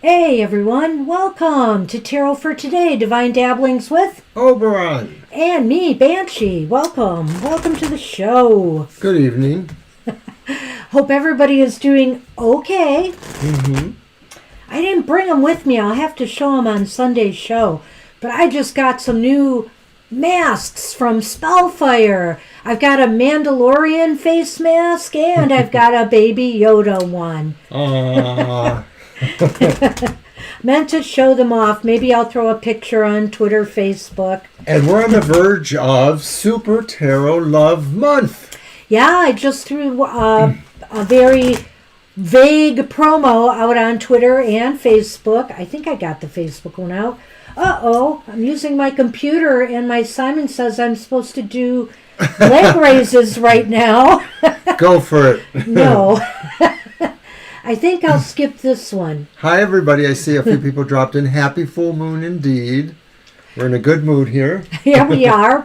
Hey everyone, welcome to Tarot for Today, Divine Dabblings with Oberon. and me, Banshee. Welcome to the show. Good evening. Hope everybody is doing okay. I didn't bring them with me. I'll have to show them on Sunday's show. But I just got some new masks from Spellfire. I've got a Mandalorian face mask and I've got a Baby Yoda one. Meant to show them off. Maybe I'll throw a picture on Twitter, Facebook. And we're on the verge of Super Tarot Love Month. Yeah, I just threw a very vague promo out on Twitter and Facebook. I think I got the Facebook one out. I'm using my computer and my Simon says I'm supposed to do leg raises right now. Go for it. No. I think I'll skip this one. Hi, everybody. I see a few people dropped in. Happy full moon indeed. We're in a good mood here. Yeah, we are.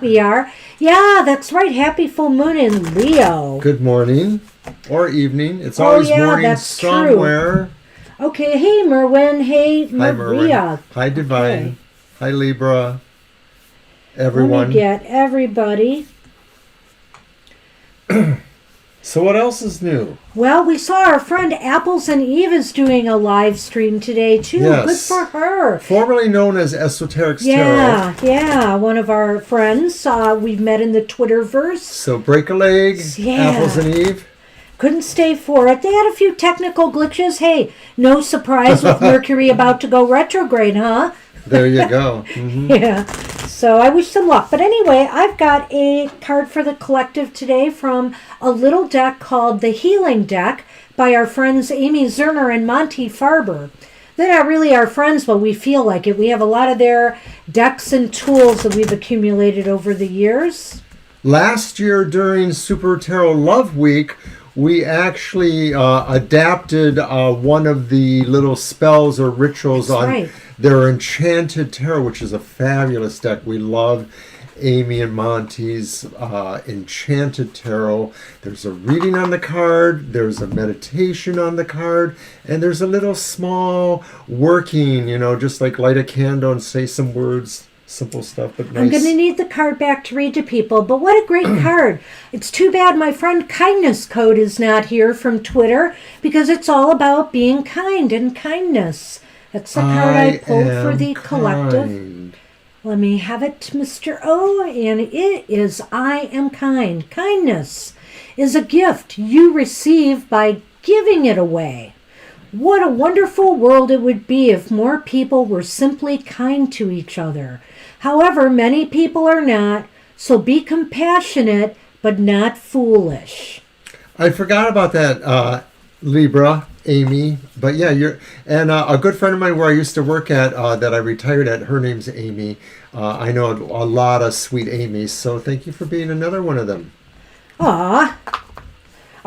Yeah, that's right. Happy full moon in Leo. Good morning or evening. It's always morning somewhere. True. Okay. Hey, Merwin. Hey, Hi, Maria. Merwin. Hi, Divine. Okay. Hi, Libra. Everyone. Let me get everybody. So what else is new? Well, we saw our friend Apples and Eve is doing a live stream today, too. Yes. Good for her. Formerly known as Esoteric Tarot. Yeah. One of our friends we've met in the Twitterverse. So break a leg, Yeah. Apples and Eve. Couldn't stay for it. They had a few technical glitches. Hey, no surprise with Mercury about to go retrograde, huh? There you go. Mm-hmm. Yeah. So I wish them luck. But anyway, I've got a card for the collective today from a little deck called the Healing Deck by our friends Amy Zerner and Monty Farber. They're not really our friends, but we feel like it. We have a lot of their decks and tools that we've accumulated over the years. Last year during Super Tarot Love Week, we actually adapted one of the little spells or rituals on their Enchanted Tarot, which is a fabulous deck. We love Amy and Monty's Enchanted Tarot. There's a reading on the card, there's a meditation on the card, and there's a little small working, just like light a candle and say some words. Simple stuff, but nice. I'm going to need the card back to read to people, but what a great card. It's too bad my friend Kindness Code is not here from Twitter because it's all about being kind and kindness. That's the card I pulled for the collective. Let me have it, Mr. O, and it is I am kind. Kindness is a gift you receive by giving it away. What a wonderful world it would be if more people were simply kind to each other. However, many people are not, so be compassionate but not foolish. I forgot about that, Libra, Amy. But yeah, a good friend of mine where I used to work at, that I retired at, her name's Amy. I know a lot of sweet Amy's, so thank you for being another one of them. Aw.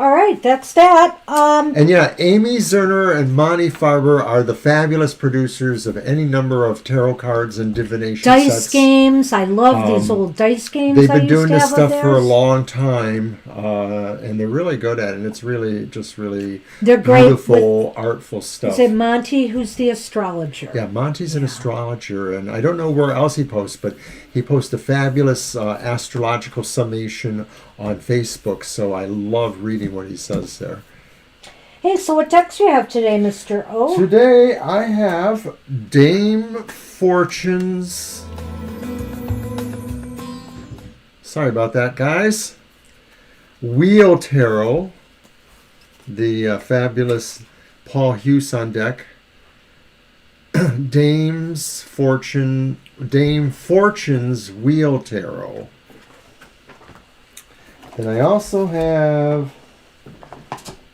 All right, that's that. And yeah, Amy Zerner and Monty Farber are the fabulous producers of any number of tarot cards and divination dice sets. Games. I love these old dice games. They've been doing this stuff for a long time, and they're really good at it. And it's really they're beautiful, artful stuff. Is it Monty who's the astrologer? Yeah, Monty's an astrologer, and I don't know where else he posts, but he posts a fabulous astrological summation on Facebook, so I love reading what he says there. Hey, so what decks do you have today, Mr. O? Today I have Dame Fortune's... Sorry about that, guys. Wheel Tarot, the fabulous Paul Hewson deck. Dame Fortune's Wheel Tarot. And I also have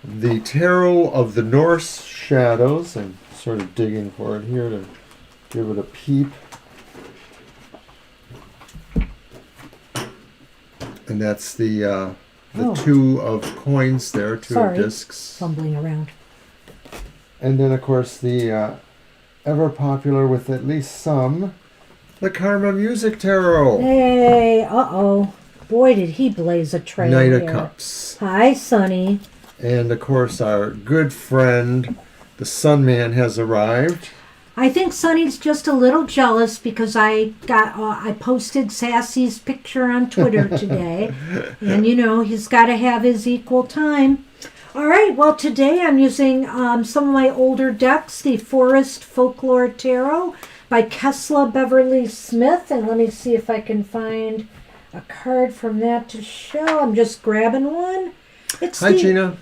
the Tarot of the Norse Shadows. I'm sort of digging for it here to give it a peep. And that's the two of coins there, two of discs. Fumbling around. And then, of course, the ever popular with at least some, the Karma Music Tarot. Hey, boy, did he blaze a trail Knight here. of Cups. Hi, Sonny. And, of course, our good friend, The Sun Man has arrived. I think Sonny's just a little jealous because I posted Sassy's picture on Twitter today. And, he's got to have his equal time. All right, well, today I'm using some of my older decks, the Forest Folklore Tarot by Kessler Beverly Smith. And let me see if I can find a card from that to show. I'm just grabbing one. Hi, Gina.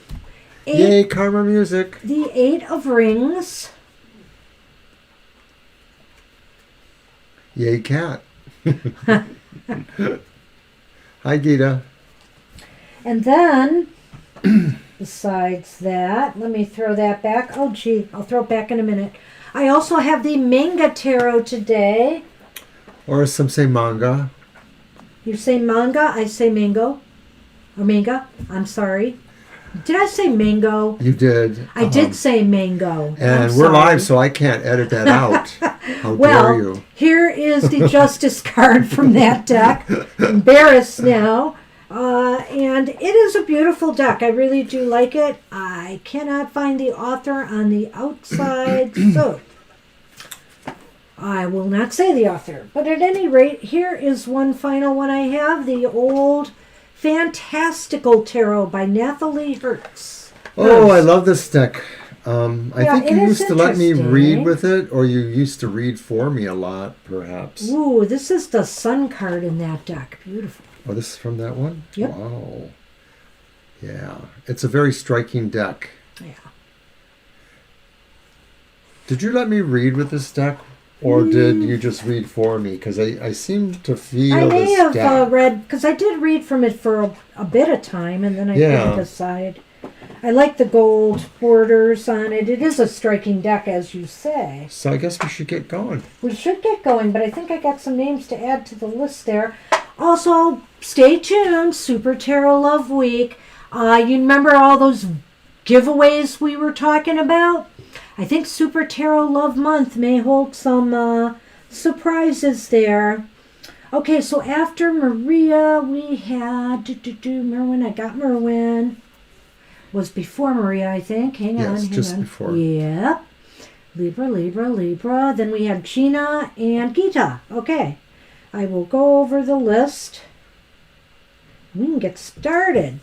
Yay, Karma music. The Eight of Rings. Yay, cat. Hi, Gita. And then, besides that, let me throw that back. Oh, gee, I'll throw it back in a minute. I also have the Manga Tarot today. Or some say manga. You say manga, I say mango. Or manga, I'm sorry. Did I say mango? You did. I did say mango. And we're live, so I can't edit that out. How dare you? Here is the Justice card from that deck. Embarrassed now. And it is a beautiful deck. I really do like it. I cannot find the author on the outside, so I will not say the author. But at any rate, here is one final one I have. The old Fantastical Tarot by Nathalie Hertz. Oh, I love this deck. I think you used to let me read with it, or you used to read for me a lot, perhaps. Ooh, this is the Sun card in that deck. Beautiful. Oh, this is from that one? Yep. Wow. Yeah. It's a very striking deck. Yeah. Did you let me read with this deck? Or did you just read for me? Because I seem to feel I may this have read, because I did read from it for a bit of time, and then I couldn't decide. I like the gold borders on it. It is a striking deck, as you say. So I guess we should get going. We should get going, but I think I got some names to add to the list there. Also, stay tuned, Super Tarot Love Week. You remember all those giveaways we were talking about? I think Super Tarot Love Month may hold some surprises there. Okay, so after Maria, we had Merwin. I got Merwin. Was before Maria, I think. Hang on. Before. Yeah. Libra. Then we had Gina and Gita. Okay. I will go over the list. We can get started.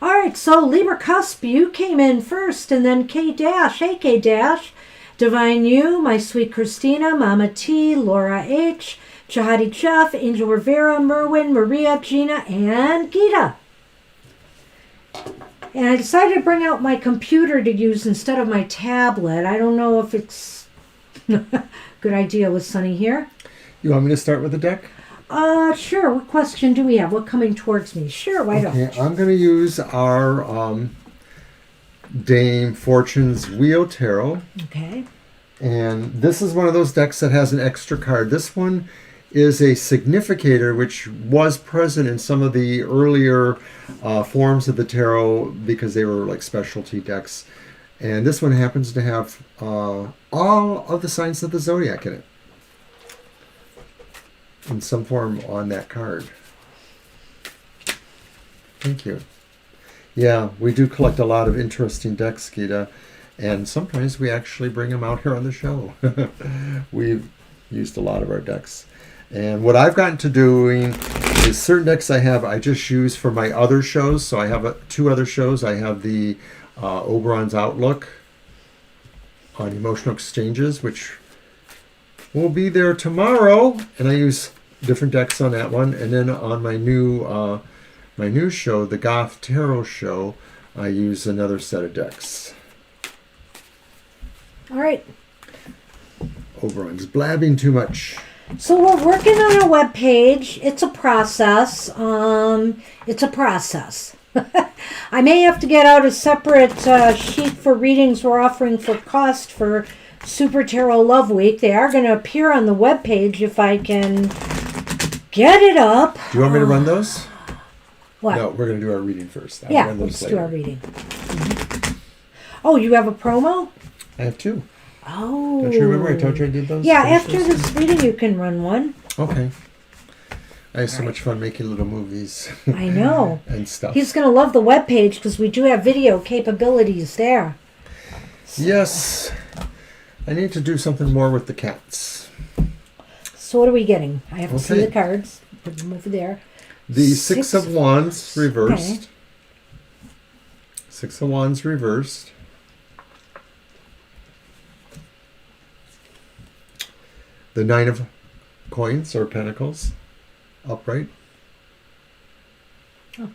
All right, so Libra Cusp, you came in first, and then K-Dash. Hey, K-Dash. Divine You, My Sweet Christina, Mama T, Laura H, Jihadi Jeff, Angel Rivera, Merwin, Maria, Gina, and Gita. And I decided to bring out my computer to use instead of my tablet. I don't know if it's a good idea with Sunny here. You want me to start with the deck? Sure. What question do we have? What coming towards me? Sure, why don't you? I'm going to use our Dame Fortune's Wheel Tarot. Okay. And this is one of those decks that has an extra card. This one is a significator, which was present in some of the earlier forms of the tarot because they were like specialty decks. And this one happens to have all of the signs of the zodiac in it, in some form on that card. Thank you. Yeah, we do collect a lot of interesting decks, Gita, and sometimes we actually bring them out here on the show. We've used a lot of our decks. And what I've gotten to doing is certain decks I just use for my other shows. So I have two other shows. I have the Oberon's Outlook on Emotional Exchanges, which will be there tomorrow, and I use different decks on that one. And then on my new show, the Goth Tarot Show, I use another set of decks. All right. Oberon's blabbing too much. So we're working on a web page. It's a process. I may have to get out a separate sheet for readings we're offering for cost for Super Tarot Love Week. They are going to appear on the web page if I can get it up. Do you want me to run those? What? No, we're going to do our reading first. Let's do our reading. Mm-hmm. Oh, you have a promo? I have two. Oh. Don't you remember I told you I did those? Yeah, after this reading you can run one. Okay. I have so much fun making little movies. I know. And stuff. He's going to love the webpage because we do have video capabilities there. Yes. I need to do something more with the cats. So what are we getting? I have to see Okay. the cards. Put them over there. The Six of Wands reversed. Okay. Six of Wands reversed. The Nine of Coins or Pentacles upright. Oh.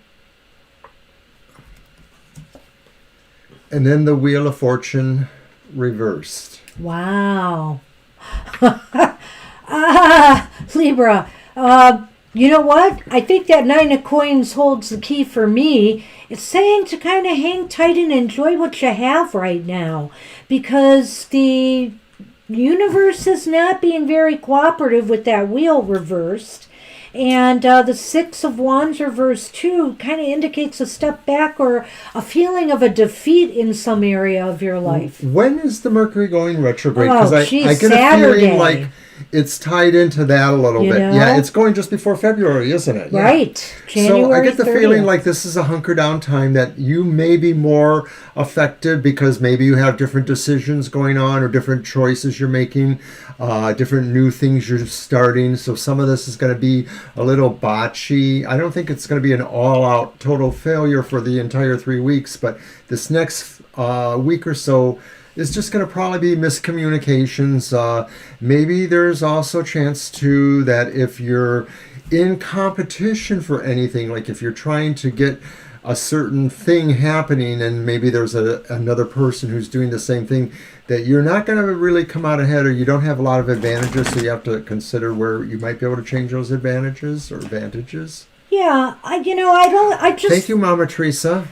And then the Wheel of Fortune reversed. Wow. Libra. You know what? I think that Nine of Coins holds the key for me. It's saying to kind of hang tight and enjoy what you have right now, because the universe is not being very cooperative with that wheel reversed. And the Six of Wands reversed too kind of indicates a step back or a feeling of a defeat in some area of your life. When is the Mercury going retrograde? Oh, I get Saturday. a feeling like it's tied into that a little bit. know? Yeah, it's going just before February, isn't it? Yeah. Right. January So I get the 30th. feeling like this is a hunker down time, that you may be more affected because maybe you have different decisions going on or different choices you're making, different new things you're starting. So some of this is going to be a little botchy. I don't think it's going to be an all-out total failure for the entire 3 weeks, but this next week or so is just going to probably be miscommunications. Maybe there's also a chance too that if you're in competition for anything, like if you're trying to get a certain thing happening and maybe there's another person who's doing the same thing, that you're not going to really come out ahead, or you don't have a lot of advantages, so you have to consider where you might be able to change those advantages or advantages. Yeah, Thank you, Mama Teresa.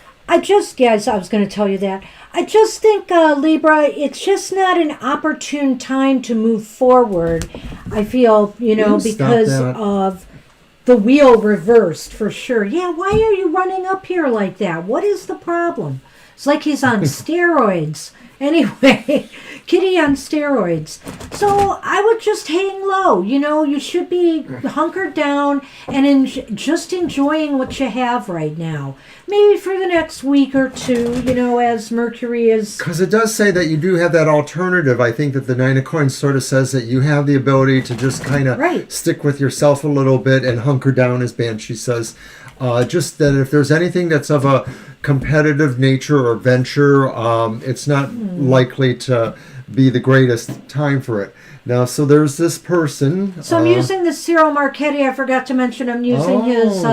Yes, I was going to tell you that. I just think, Libra, it's just not an opportune time to move forward. I feel, because of the wheel reversed, for sure. Yeah, why are you running up here like that? What is the problem? It's like he's on steroids. Anyway, Kitty on steroids. So I would just hang low. You should be hunkered down and just enjoying what you have right now. Maybe for the next week or two, as Mercury is... Because it does say that you do have that alternative. I think that the Nine of Coins sort of says that you have the ability to just kind of stick with yourself a little bit and hunker down, as Banshee says. Just that if there's anything that's of a competitive nature or venture, it's not likely to be the greatest time for it. Now, so there's this person. So I'm using the Cyril Marchetti. I forgot to mention I'm using his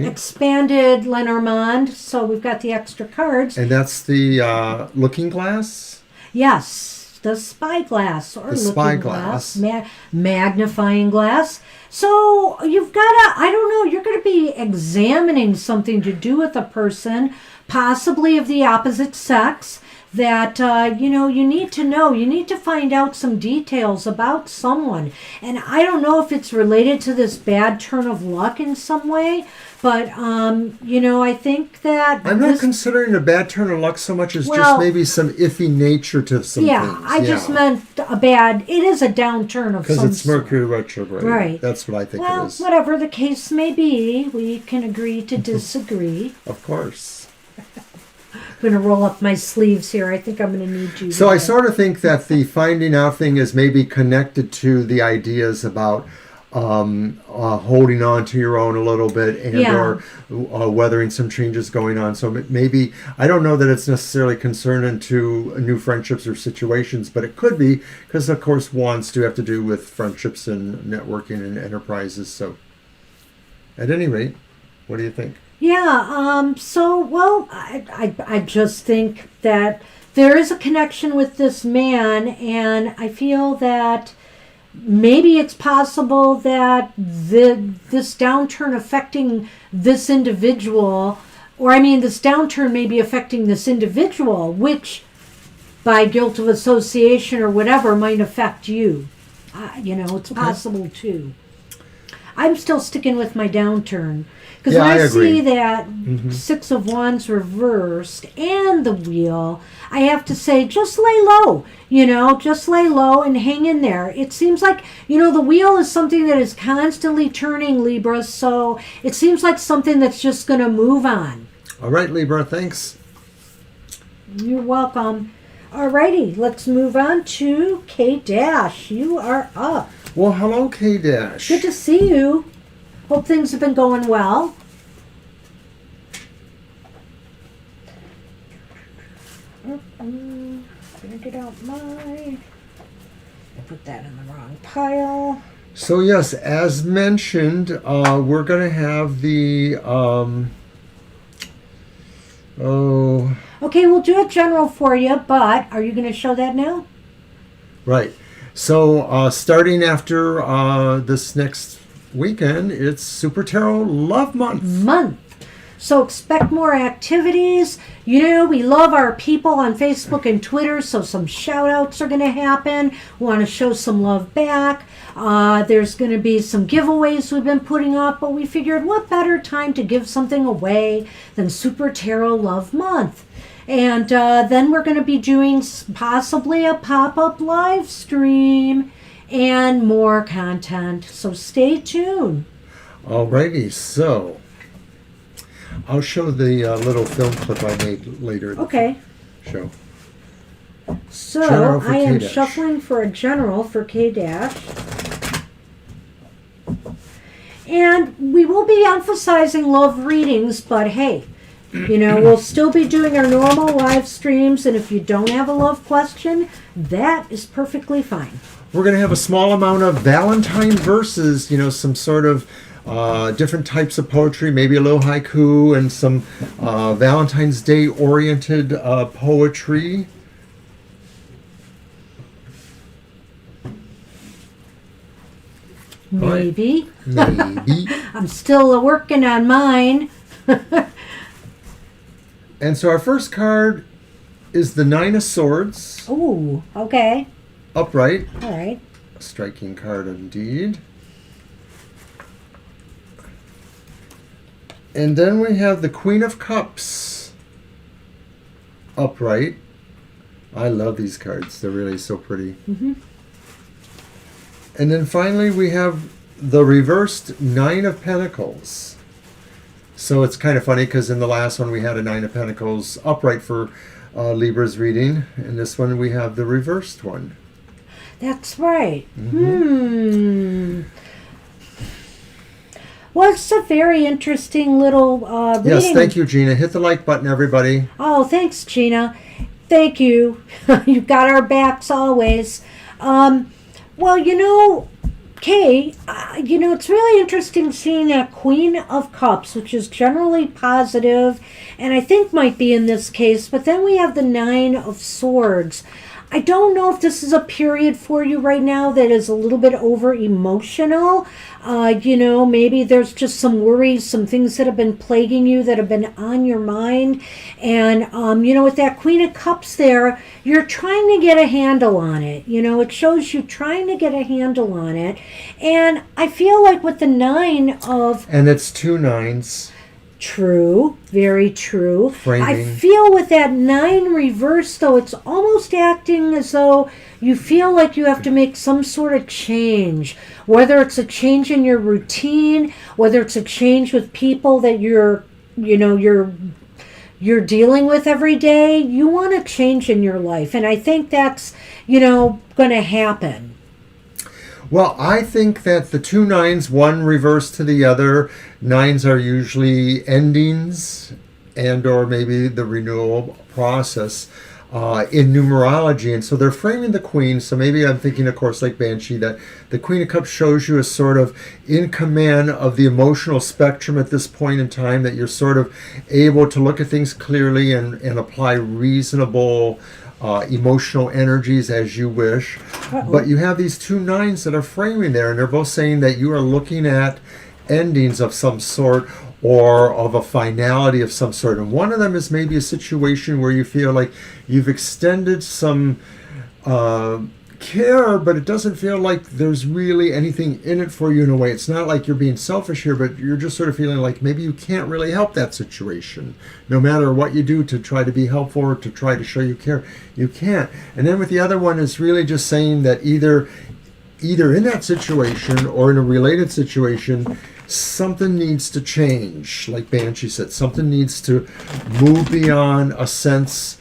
expanded Lenormand. So we've got the extra cards. And that's the Looking Glass? Yes, the spyglass or the looking spyglass. Magnifying glass. So you've got to, I don't know, you're going to be examining something to do with a person, possibly of the opposite sex, that, you need to know. You need to find out some details about someone. And I don't know if it's related to this bad turn of luck in some way, but, I think that... I'm not considering a bad turn of luck so much as just maybe some iffy nature to some things. I just meant it is a downturn of some because it's Mercury retrograde. Right. That's what I think it is. Well, whatever the case may be, we can agree to disagree. Of course. I'm going to roll up my sleeves here. I think I'm going to need you. So I sort of think that the finding out thing is maybe connected to the ideas about holding on to your own a little bit and or weathering some changes going on. So maybe, I don't know that it's necessarily concerning to new friendships or situations, but it could be, because of course wands do have to do with friendships and networking and enterprises. So at any rate, what do you think? Yeah, I just think that there is a connection with this man, and I feel that maybe it's possible that this downturn affecting this individual, this downturn may be affecting this individual, which by guilt of association or whatever might affect you. It's possible too. I'm still sticking with my downturn. Because when I see that Six of Wands reversed and the wheel, I have to say, just lay low. Just lay low and hang in there. It seems like, the wheel is something that is constantly turning, Libra, so it seems like something that's just going to move on. All right, Libra, thanks. You're welcome. Alrighty, let's move on to K-Dash. You are up. Well, hello, K-Dash. Good to see you. Hope things have been going well. Gonna get out I put that in the wrong pile. So yes, as mentioned, we're going to have the Okay, we'll do a general for you, but are you going to show that now? Right. So starting after this next weekend, it's Super Tarot Love Month. So expect more activities. You know, we love our people on Facebook and Twitter, so some shout outs are going to happen. We want to show some love back. There's going to be some giveaways we've been putting up, but we figured what better time to give something away than Super Tarot Love Month. And then we're going to be doing possibly a pop-up live stream and more content. So stay tuned. Alrighty, so I'll show the little film clip I made later. Okay. Show. So I am shuffling for a general for K-Dash. And we will be emphasizing love readings, but hey, you know, we'll still be doing our normal live streams, and if you don't have a love question, that is perfectly fine. We're going to have a small amount of Valentine verses, you know, some sort of different types of poetry, maybe a little haiku and some Valentine's Day oriented poetry. Maybe. Maybe. I'm still working on mine. And so our first card is the Nine of Swords. Ooh, okay. Upright. All right. A striking card indeed. And then we have the Queen of Cups. Upright. I love these cards. They're really so pretty. Mm-hmm. And then finally we have the reversed Nine of Pentacles. So it's kind of funny because in the last one we had a Nine of Pentacles upright for Libra's reading. In this one we have the reversed one. That's right. Well, it's a very interesting little reading. Yes, thank you, Gina. Hit the like button, everybody. Oh, thanks, Gina. Thank you. You've got our backs always. Well, you know, Kay, you know, it's really interesting seeing that Queen of Cups, which is generally positive, and I think might be in this case, but then we have the Nine of Swords. I don't know if this is a period for you right now that is a little bit over emotional. You know, maybe there's just some worries, some things that have been plaguing you that have been on your mind. And, you know, with that Queen of Cups there, you're trying to get a handle on it. You know, it shows you trying to get a handle on it. And I feel like with the Nine of... And it's two nines. True, very true. Framing. I feel with that Nine reverse, though, it's almost acting as though you feel like you have to make some sort of change. Whether it's a change in your routine, whether it's a change with people that you're dealing with every day, you want a change in your life. And I think that's, you know, going to happen. Well, I think that the two nines, one reverse to the other, nines are usually endings and or maybe the renewal process in numerology. And so they're framing the Queen. So maybe I'm thinking, of course, like Banshee, that the Queen of Cups shows you as sort of in command of the emotional spectrum at this point in time, that you're sort of able to look at things clearly and apply reasonable emotional energies as you wish. Uh-oh. But you have these two nines that are framing there, and they're both saying that you are looking at endings of some sort or of a finality of some sort. And one of them is maybe a situation where you feel like you've extended some care, but it doesn't feel like there's really anything in it for you in a way. It's not like you're being selfish here, but you're just sort of feeling like maybe you can't really help that situation. No matter what you do to try to be helpful or to try to show you care, you can't. And then with the other one is really just saying that either in that situation or in a related situation, something needs to change. Like Banshee said, something needs to move beyond a sense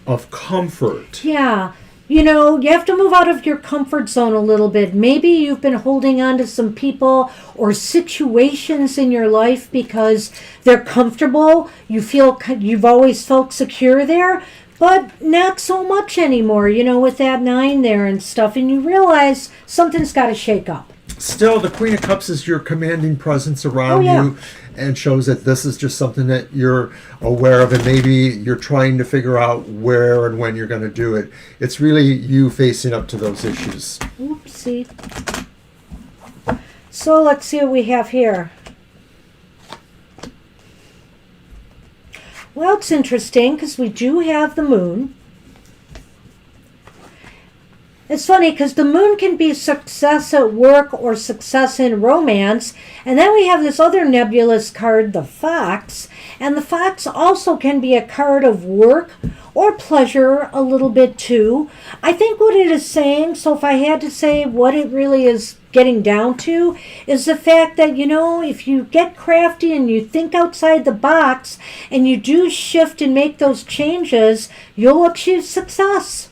of comfort. Yeah. You know, you have to move out of your comfort zone a little bit. Maybe you've been holding on to some people or situations in your life because they're comfortable. You've always felt secure there, but not so much anymore, you know, with that 9 there and stuff. And you realize something's got to shake up. Still, the Queen of Cups is your commanding presence around you and shows that this is just something that you're aware of, and maybe you're trying to figure out where and when you're going to do it. It's really you facing up to those issues. Oopsie. So let's see what we have here. Well, it's interesting because we do have the moon. It's funny because the moon can be success at work or success in romance. And then we have this other nebulous card, the fox. And the fox also can be a card of work or pleasure a little bit too. I think what it is saying, so if I had to say what it really is getting down to, is the fact that, you know, if you get crafty and you think outside the box and you do shift and make those changes, you'll achieve success.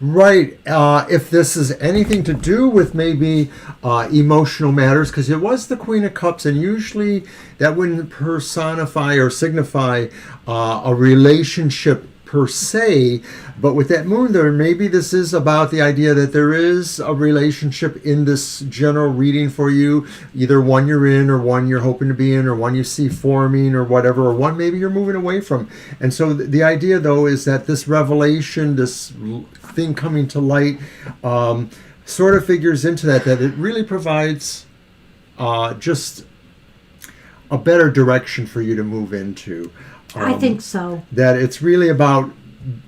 Right. If this is anything to do with maybe emotional matters, because it was the Queen of Cups, and usually that wouldn't personify or signify a relationship per se, but with that moon there, maybe this is about the idea that there is a relationship in this general reading for you, either one you're in or one you're hoping to be in or one you see forming or whatever, or one maybe you're moving away from. And so the idea though is that this revelation, this thing coming to light, sort of figures into that it really provides just a better direction for you to move into. I think so. That it's really about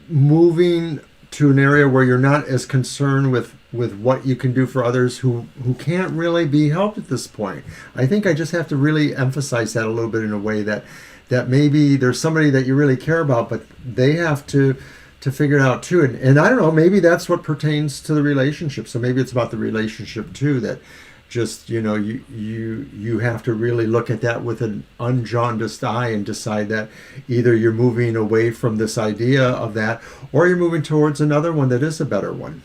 moving to an area where you're not as concerned with what you can do for others who can't really be helped at this point. I think I just have to really emphasize that a little bit in a way that maybe there's somebody that you really care about, but they have to figure it out too. And I don't know, maybe that's what pertains to the relationship. So maybe it's about the relationship too, that just, you know, you have to really look at that with an unjaundiced eye and decide that either you're moving away from this idea of that or you're moving towards another one that is a better one.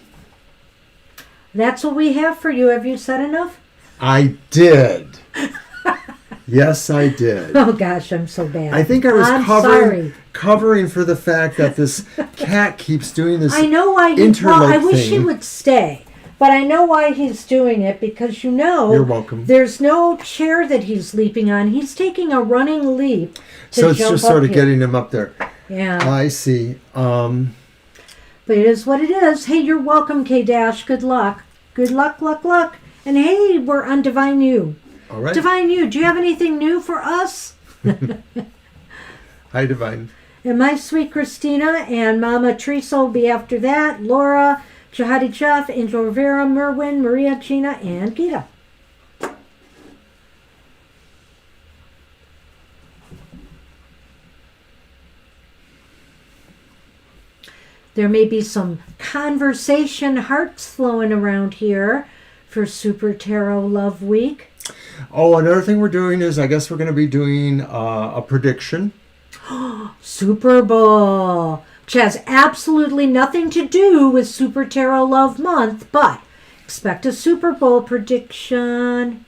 That's what we have for you. Have you said enough? I did. Yes, I did. Oh gosh, I'm so bad. I think I was covering for the fact that this cat keeps doing this. I know why I wish he would stay. But I know why he's doing it, because, you know, you're welcome. There's no chair that he's leaping on. He's taking a running leap to so it's just sort of getting him up there. Yeah. I see. But it is what it is. Hey, you're welcome, K-Dash. Good luck. Good luck, luck, luck. And hey, we're on Divine You. All right. Divine You, do you have anything new for us? Hi, Divine. And my sweet Christina and Mama Teresa will be after that. Laura, Jihadi Jeff, Angel Rivera, Merwin, Maria, Gina, and Gita. There may be some conversation hearts flowing around here for Super Tarot Love Week. Oh, another thing we're doing is I guess we're going to be doing a prediction. Super Bowl, which has absolutely nothing to do with Super Tarot Love Month, but expect a Super Bowl prediction.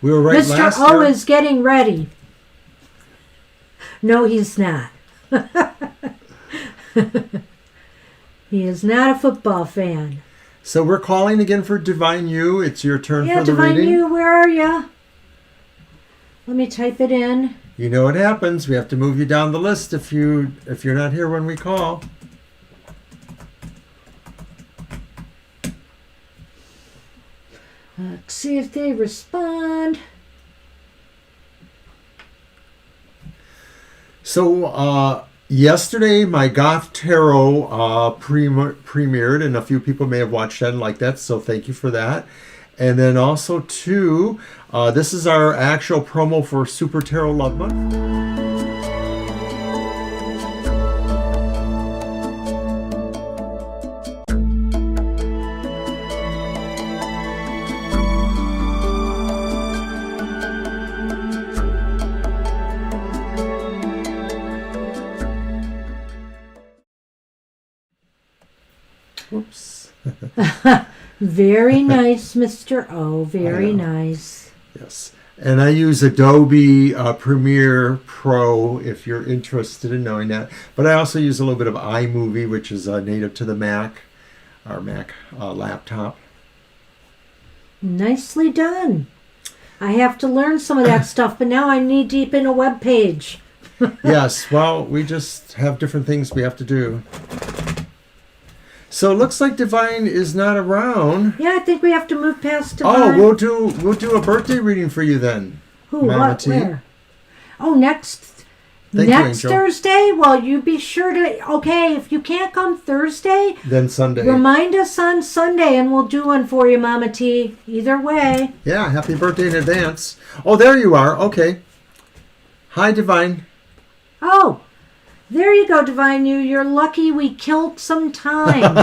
We were right Mr. last O year. is getting ready. No, he's not. He is not a football fan. So we're calling again for Divine You. It's your turn for the Divine reading. You, where are you? Let me type it in. You know what happens. We have to move you down the list if you're not here when we call. Let's see if they respond. So yesterday my Goth Tarot premiered, and a few people may have watched that and liked that, so thank you for that. And then also too, this is our actual promo for Super Tarot Love Month. Very nice, Mr. O. Very nice. Yes. And I use Adobe Premiere Pro if you're interested in knowing that. But I also use a little bit of iMovie, which is native to the Mac, our Mac laptop. Nicely done. I have to learn some of that stuff, but now I'm knee deep in a web page. Yes, well, we just have different things we have to do. So it looks like Divine is not around. Yeah, I think we have to move past Divine. Oh, we'll do a birthday reading for you then. Who? Mama What? T. Where? Oh, next Angel. Thursday? Well, you be sure to... Okay, if you can't come Thursday... Then Sunday. Remind us on Sunday and we'll do one for you, Mama T. Either way. Yeah, happy birthday in advance. Oh, there you are. Okay. Hi, Divine. Oh, there you go, Divine You. You're lucky we killed some time.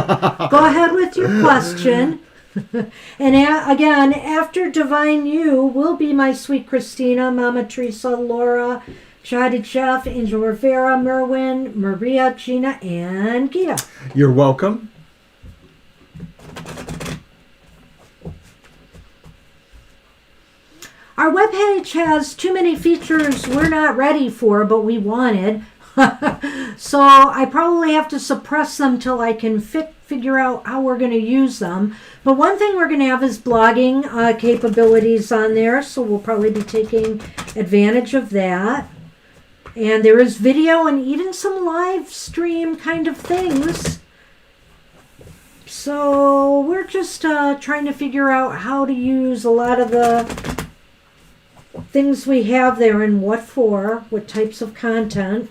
Go ahead with your question. And again, after Divine You will be my sweet Christina, Mama Teresa, Laura, Chatty Jeff, Angel Rivera, Merwin, Maria, Gina, and Gita. You're welcome. Our webpage has too many features we're not ready for, but we wanted. So I probably have to suppress them till I can figure out how we're going to use them. But one thing we're going to have is blogging capabilities on there, so we'll probably be taking advantage of that. And there is video and even some live stream kind of things. So we're just trying to figure out how to use a lot of the things we have there and what for, what types of content.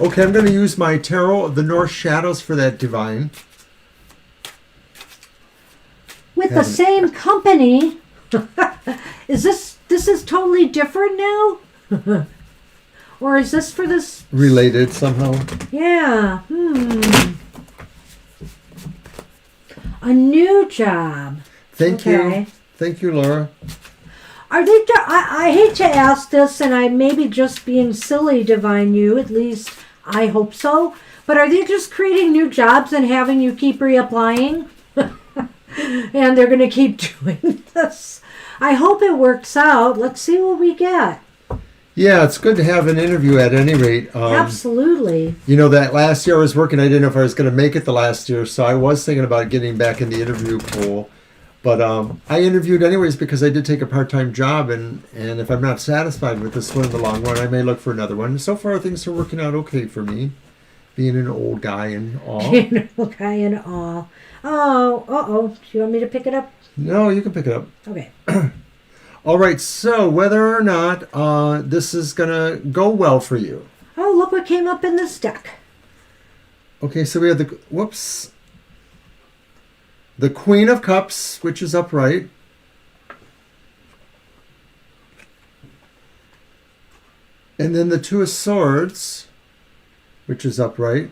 Okay, I'm going to use my Tarot of the North Shadows for that, Divine. With the same company. This is totally different now? Or is this for this? Related somehow. Yeah. A new job. Thank you. Thank you, Laura. Are they? I hate to ask this, and I may be just being silly, Divine You. At least I hope so. But are they just creating new jobs and having you keep reapplying? And they're going to keep doing this. I hope it works out. Let's see what we get. Yeah, it's good to have an interview at any rate. Absolutely. You know, that last year I was working, I didn't know if I was going to make it the last year, so I was thinking about getting back in the interview pool. But I interviewed anyways because I did take a part-time job, and if I'm not satisfied with this one in the long run, I may look for another one. So far, things are working out okay for me, being an old guy and all. Being an old guy and all. Oh, uh-oh. Do you want me to pick it up? No, you can pick it up. Okay. All right, so whether or not this is going to go well for you. Oh, look what came up in this deck. Okay, so we have the Queen of Cups, which is upright. And then the Two of Swords, which is upright.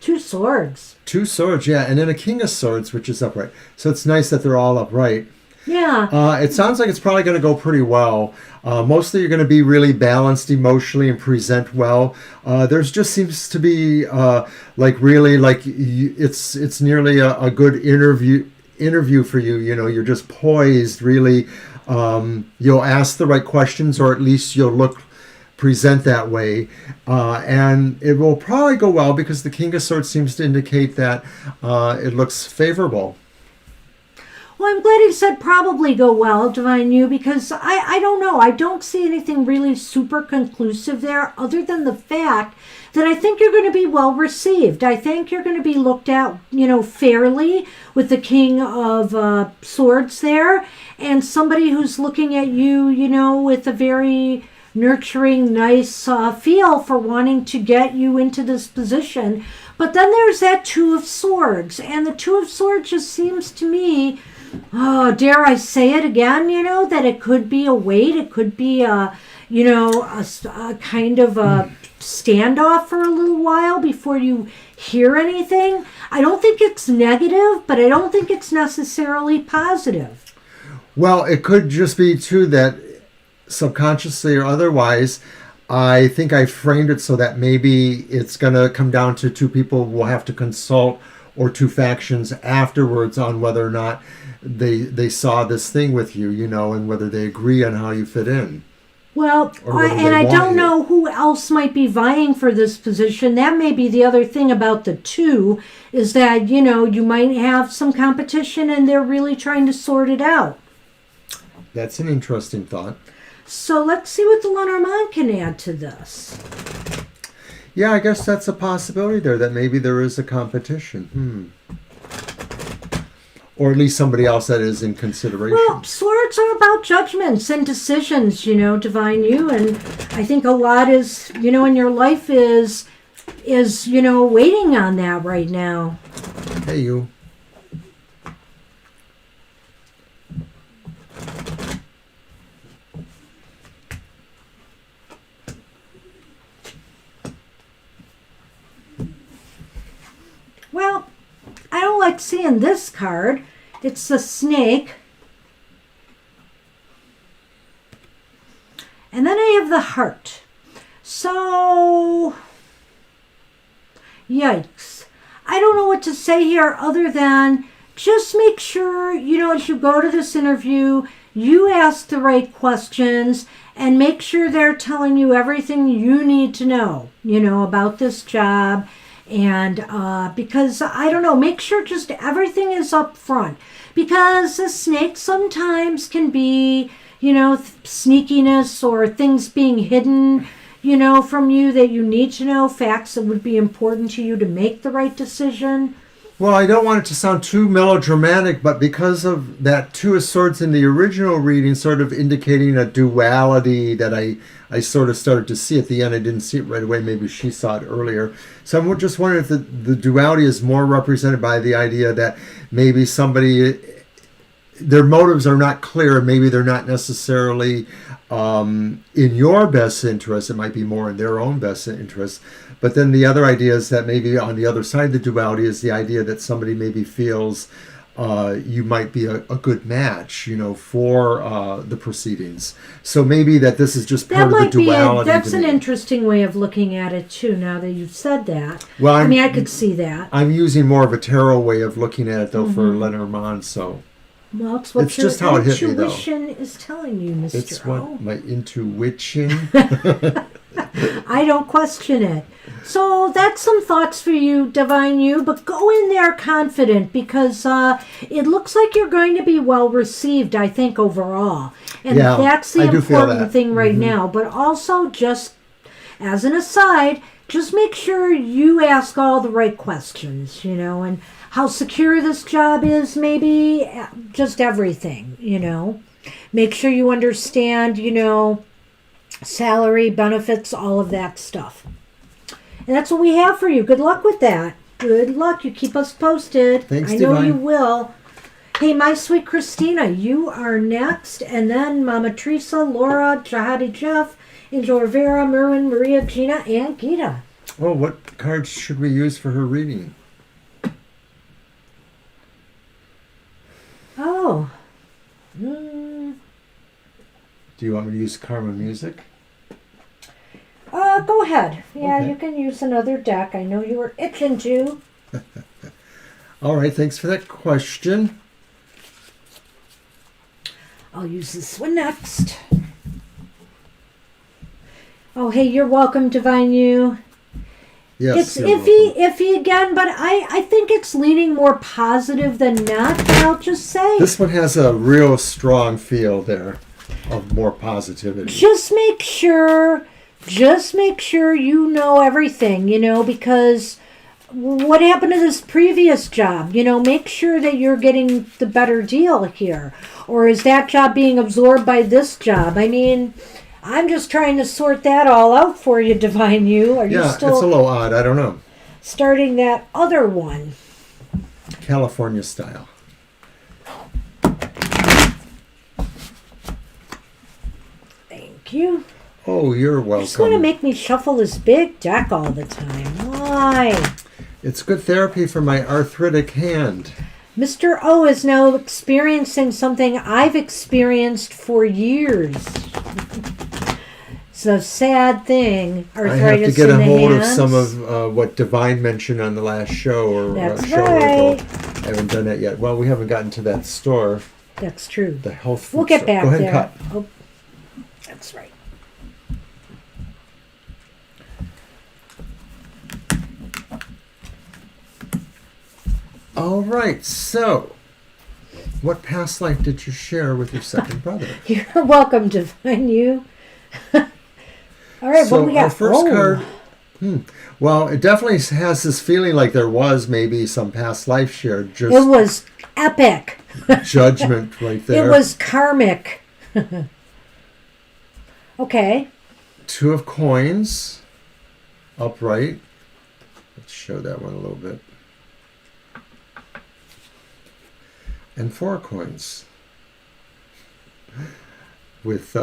Two swords. Two swords, yeah. And then a King of Swords, which is upright. So it's nice that they're all upright. Yeah. It sounds like it's probably going to go pretty well. Mostly you're going to be really balanced emotionally and present well. There's just seems to be it's nearly a good interview for you. You know, you're just poised, really. You'll ask the right questions, or at least you'll present that way. And it will probably go well because the King of Swords seems to indicate that it looks favorable. Well, I'm glad he said probably go well, Divine You, because I don't know. I don't see anything really super conclusive there other than the fact that I think you're going to be well received. I think you're going to be looked at, fairly with the King of Swords there, and somebody who's looking at you, with a very nurturing, nice feel for wanting to get you into this position. But then there's that Two of Swords, and the Two of Swords just seems to me, oh, dare I say it again, that it could be a wait, it could be a kind of a standoff for a little while before you hear anything. I don't think it's negative, but I don't think it's necessarily positive. Well, it could just be, too, that subconsciously or otherwise, I think I framed it so that maybe it's going to come down to two people will have to consult, or two factions afterwards, on whether or not they saw this thing with you, and whether they agree on how you fit in. Well, I don't know who else might be vying for this position. That may be the other thing about the two, is that, you might have some competition and they're really trying to sort it out. That's an interesting thought. So let's see what the Lenormand can add to this. Yeah, I guess that's a possibility there, that maybe there is a competition. Or at least somebody else that is in consideration. Well, swords are about judgments and decisions, Divine You. And I think a lot is, in your life is waiting on that right now. Hey, you. Well, I don't like seeing this card. It's a snake. And then I have the heart. So, yikes. I don't know what to say here other than just make sure, as you go to this interview, you ask the right questions and make sure they're telling you everything you need to know, about this job. And because, I don't know, make sure just everything is up front. Because a snake sometimes can be, sneakiness or things being hidden, from you that you need to know, facts that would be important to you to make the right decision. Well, I don't want it to sound too melodramatic, but because of that Two of Swords in the original reading sort of indicating a duality that I sort of started to see at the end. I didn't see it right away. Maybe she saw it earlier. So I'm just wondering if the duality is more represented by the idea that maybe somebody, their motives are not clear. Maybe they're not necessarily in your best interest. It might be more in their own best interest. But then the other idea is that maybe on the other side of the duality is the idea that somebody maybe feels you might be a good match, for the proceedings. So maybe that this is just part of the duality. That's an interesting way of looking at it too, now that you've said that. Well, I could see that. I'm using more of a tarot way of looking at it, though, for Lenormand, so... Well, it's what your just how it hit me, though. Intuition is telling you, Mr. It's what my intuition... I don't question it. So that's some thoughts for you, Divine You, but go in there confident because it looks like you're going to be well received, I think, overall. And that's the important thing right now. But also, just as an aside, just make sure you ask all the right questions, and how secure this job is, maybe just everything, Make sure you understand, salary, benefits, all of that stuff. And that's what we have for you. Good luck with that. Good luck. You keep us posted. Thanks, I know Divine. you will. Hey, my sweet Christina, you are next. And then Mama Teresa, Laura, Jahadi Jeff, Angel Rivera, Merwin, Maria, Gina, and Gita. Oh, what cards should we use for her reading? Oh. Do you want me to use Karma Music? Go ahead. Yeah, Okay. You can use another deck. I know you were itching to. All right, thanks for that question. I'll use this one next. Oh, hey, you're welcome, Divine You. Yes, It's iffy again, but I think it's leaning more positive than not, I'll just say. This one has a real strong feel there of more positivity. Just make sure you know everything, because what happened to this previous job? Make sure that you're getting the better deal here. Or is that job being absorbed by this job? I'm just trying to sort that all out for you, Divine You. Are you still it's a little odd. I don't know. starting that other one? California style. Thank you. Oh, you're You just want to welcome. make me shuffle this big deck all the time. Why? It's good therapy for my arthritic hand. Mr. O is now experiencing something I've experienced for years. It's a sad thing. Arthritis I have to get a hold hands. of some of what Divine mentioned on the last show or That's show right. ago. I haven't done that yet. Well, we haven't gotten to that store. That's true. The health food We'll get store. back Go ahead there. and cut. Oh, that's right. All right, so what past life did you share with your second brother? You're welcome, Divine. You. All right, So what do we got? our first card. Well, it definitely has this feeling like there was maybe some past life shared. Just It was epic. judgment right there. It was karmic. Okay. Two of coins, upright. Let's show that one a little bit. And four of coins. With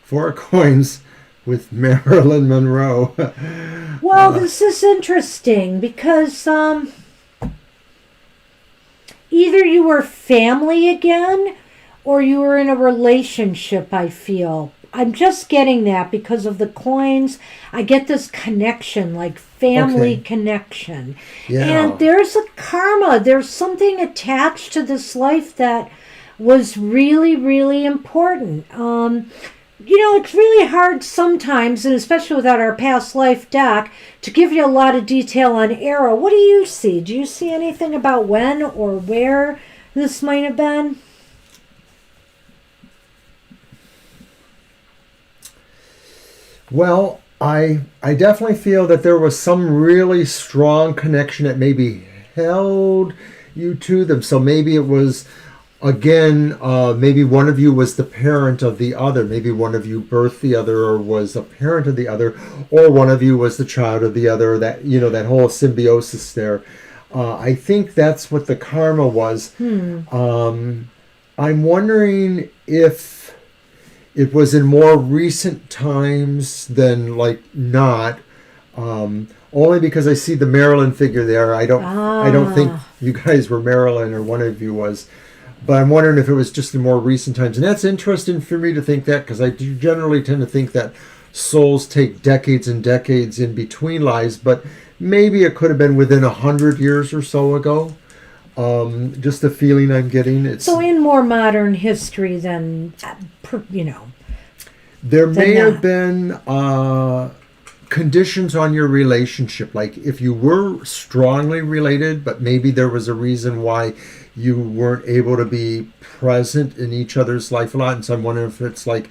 four of coins with Marilyn Monroe. Well, this is interesting because either you were family again or you were in a relationship, I feel. I'm just getting that because of the coins. I get this connection, like family connection. Yeah. And there's a karma. There's something attached to this life that was really, really important. It's really hard sometimes, and especially without our past life deck, to give you a lot of detail on Arrow. What do you see? Do you see anything about when or where this might have been? Well, I definitely feel that there was some really strong connection that maybe held you to them. So maybe it was, again, maybe one of you was the parent of the other. Maybe one of you birthed the other or was a parent of the other, or one of you was the child of the other. That, that whole symbiosis there. I think that's what the karma was. I'm wondering if it was in more recent times than not, only because I see the Marilyn figure there. I don't think you guys were Marilyn or one of you was, but I'm wondering if it was just in more recent times. And that's interesting for me to think that, because I do generally tend to think that souls take decades and decades in between lives, but maybe it could have been within 100 years or so ago. Just the feeling I'm getting. So in more modern history than, there may have been conditions on your relationship. Like if you were strongly related, but maybe there was a reason why you weren't able to be present in each other's life a lot. And so I'm wondering if it's like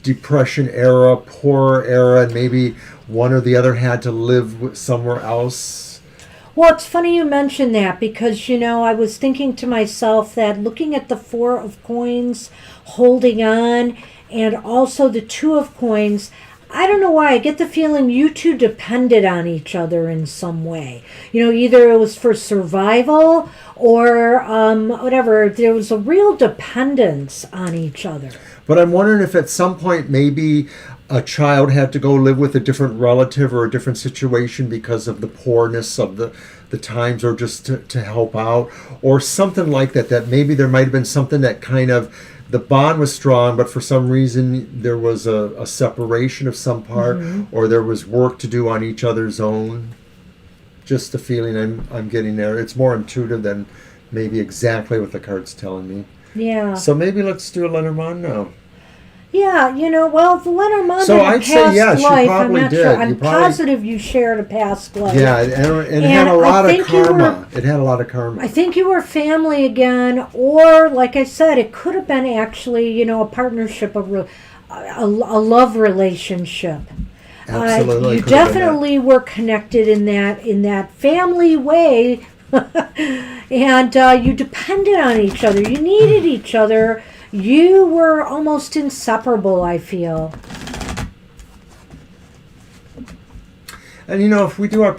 Depression era, poor era, and maybe one or the other had to live somewhere else. Well, it's funny you mention that because, I was thinking to myself that looking at the Four of Coins, holding on, and also the Two of Coins, I don't know why, I get the feeling you two depended on each other in some way. Either it was for survival or whatever. There was a real dependence on each other. But I'm wondering if at some point maybe a child had to go live with a different relative or a different situation because of the poorness of the times, or just to help out or something like that, that maybe there might have been something that kind of, the bond was strong, but for some reason there was a separation of some part, or there was work to do on each other's own. Just the feeling I'm getting there. It's more intuitive than maybe exactly what the card's telling me. Yeah. So maybe let's do a Lenormand now. Yeah, well, the Lenormand So had a I'd say past yes, you life. I'm probably not did. sure. You I'm positive you shared a past life. Yeah, and it had a lot of karma. It had a lot of karma. I think you were family again, or like I said, it could have been actually, a partnership, a love relationship. Absolutely, you definitely were connected in that family way, and you depended on each other. You needed each other. You were almost inseparable, I feel. And if we do our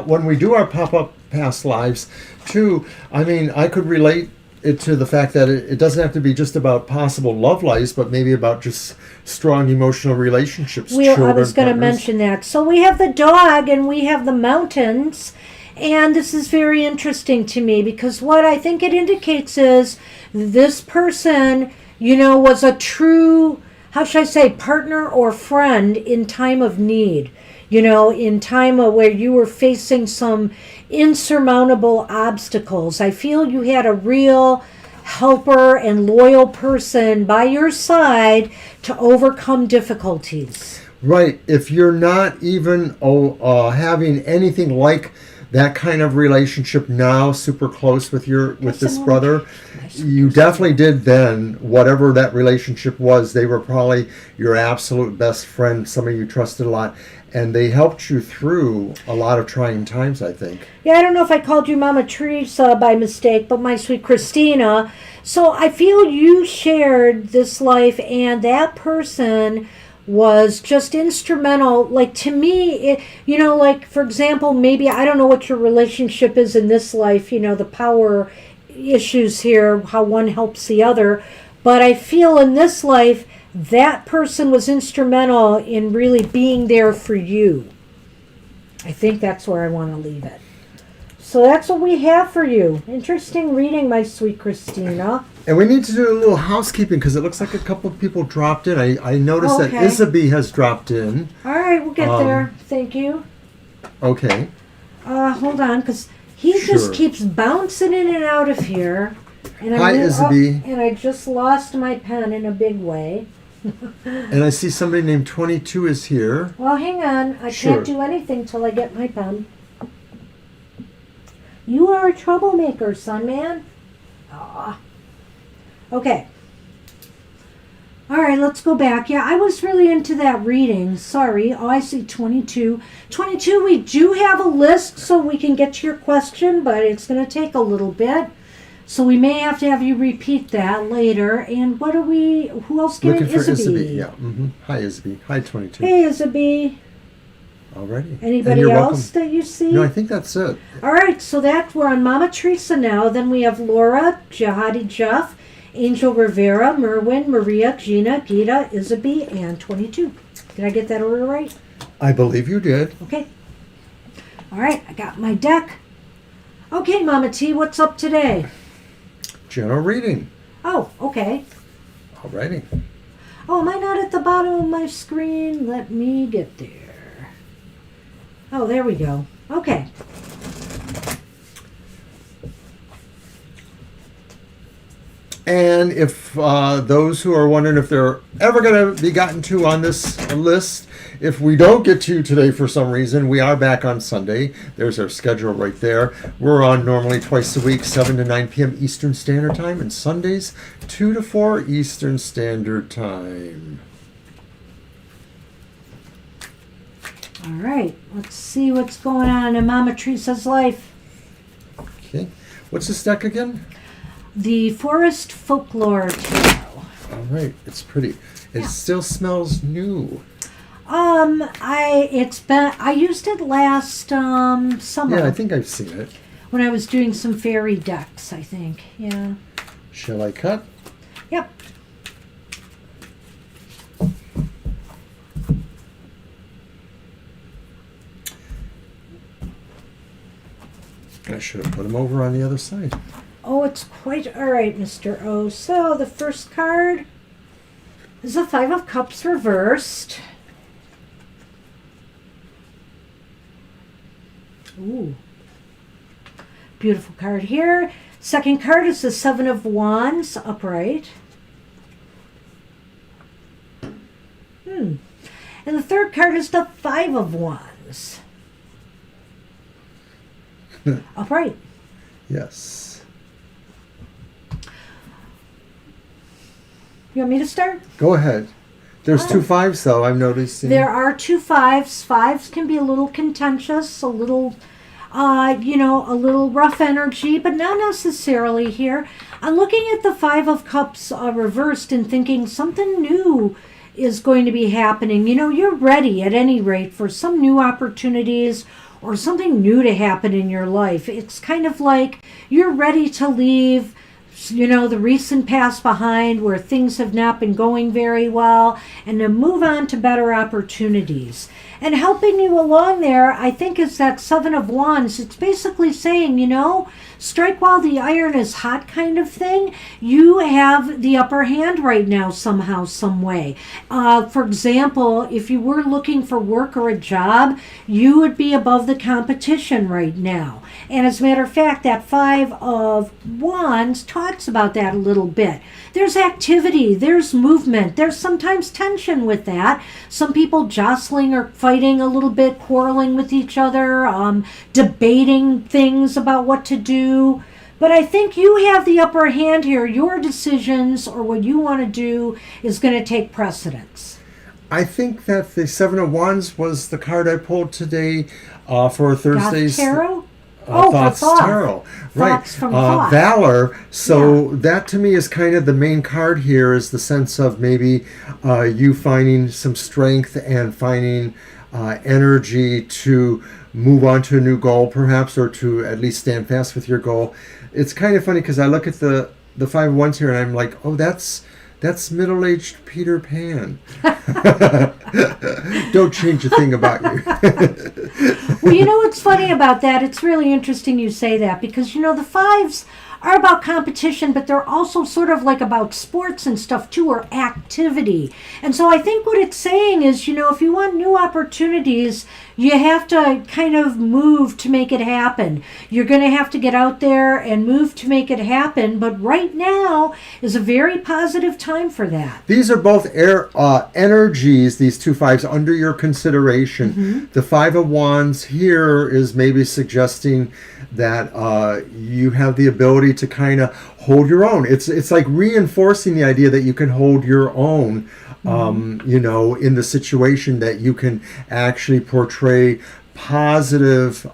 when we do our pop-up past lives, too, I could relate it to the fact that it doesn't have to be just about possible love lives, but maybe about just strong emotional relationships. I was going to mention that. So we have the dog and we have the mountains. And this is very interesting to me because what I think it indicates is this person, was a true, how should I say, partner or friend in time of need. You know, in time of where you were facing some insurmountable obstacles. I feel you had a real helper and loyal person by your side to overcome difficulties. Right. If you're not even having anything like that kind of relationship now, super close with this brother, you definitely did then. Whatever that relationship was, they were probably your absolute best friend, somebody you trusted a lot, and they helped you through a lot of trying times, I think. Yeah, I don't know if I called you Mama Teresa by mistake, but my sweet Christina. So I feel you shared this life, and that person was just instrumental. Like, to me, like, for example, maybe, I don't know what your relationship is in this life, the power issues here, how one helps the other. But I feel in this life, that person was instrumental in really being there for you. I think that's where I want to leave it. So that's what we have for you. Interesting reading, my sweet Christina. And we need to do a little housekeeping because it looks like a couple of people dropped in. I noticed that Isaby has dropped in. All right, we'll get there. Thank you. Okay. Hold on, because he just keeps bouncing in and out of here. And Hi, Isaby. And I just lost my pen in a big way. And I see somebody named 22 is here. Well, hang on. I can't do anything till I get my pen. You are a troublemaker, son man. Aw. Okay. All right, let's go back. Yeah, I was really into that reading. Sorry. Oh, I see 22. 22, we do have a list so we can get to your question, but it's going to take a little bit. So we may have to have you repeat that later. And who else get Looking it? for Isaby. Yeah. Mm-hmm. Hi, Isaby. Hi, 22. Hey, Isaby. Alrighty. Anybody else that you see? No, I think that's it. All right, so we're on Mama Teresa now. Then we have Laura, Jihadi Jeff, Angel Rivera, Merwin, Maria, Gina, Gita, Isaby, and 22. Did I get that order right? I believe you did. Okay. All right, I got my deck. Okay, Mama T, what's up today? General reading. Oh, okay. Alrighty. Oh, am I not at the bottom of my screen? Let me get there. Oh, there we go. Okay. And if those who are wondering if they're ever going to be gotten to on this list, if we don't get to today for some reason, we are back on Sunday. There's our schedule right there. We're on normally twice a week, 7 to 9 p.m. Eastern Standard Time, and Sundays, 2 to 4 Eastern Standard Time. All right, let's see what's going on in Mama Teresa's life. Okay. What's this deck again? The Forest Folklore Tarot. All right, it's pretty. It still smells new. I used it last summer. Yeah, I think I've seen it. When I was doing some fairy decks, I think. Yeah. Shall I cut? Yep. I should have put them over on the other side. Oh, it's quite all right, Mr. O. So the first card is the Five of Cups reversed. Ooh. Beautiful card here. Second card is the Seven of Wands upright. And the third card is the Five of Wands. Upright. Yes. You want me to start? Go ahead. There's 2 5s, though, I'm noticing. There are 2 5s. 5s can be a little contentious, a little, a little rough energy, but not necessarily here. I'm looking at the Five of Cups reversed and thinking something new is going to be happening. You're ready at any rate for some new opportunities or something new to happen in your life. It's kind of like you're ready to leave, the recent past behind where things have not been going very well and to move on to better opportunities. And helping you along there, I think, is that Seven of Wands. It's basically saying, strike while the iron is hot kind of thing. You have the upper hand right now somehow, some way. For example, if you were looking for work or a job, you would be above the competition right now. And as a matter of fact, that Five of Wands talks about that a little bit. There's activity, there's movement, there's sometimes tension with that. Some people jostling or fighting a little bit, quarreling with each other, debating things about what to do. But I think you have the upper hand here. Your decisions or what you want to do is going to take precedence. I think that the Seven of Wands was the card I pulled today for Thursday's Tarot? Thoughts Tarot. Right. Thoughts from Thought. Valor. So that to me is kind of the main card here, is the sense of maybe you finding some strength and finding energy to move on to a new goal, perhaps, or to at least stand fast with your goal. It's kind of funny because I look at the Five of Wands here and I'm like, oh, that's middle-aged Peter Pan. Don't change a thing about you. Well, you know what's funny about that? It's really interesting you say that because, the fives are about competition, but they're also sort of like about sports and stuff too, or activity. And so I think what it's saying is, if you want new opportunities, you have to kind of move to make it happen. You're going to have to get out there and move to make it happen. But right now is a very positive time for that. These are both energies, these two fives, under your consideration. Mm-hmm. The Five of Wands here is maybe suggesting that you have the ability to kind of hold your own. It's like reinforcing the idea that you can hold your own, in the situation, that you can actually portray positive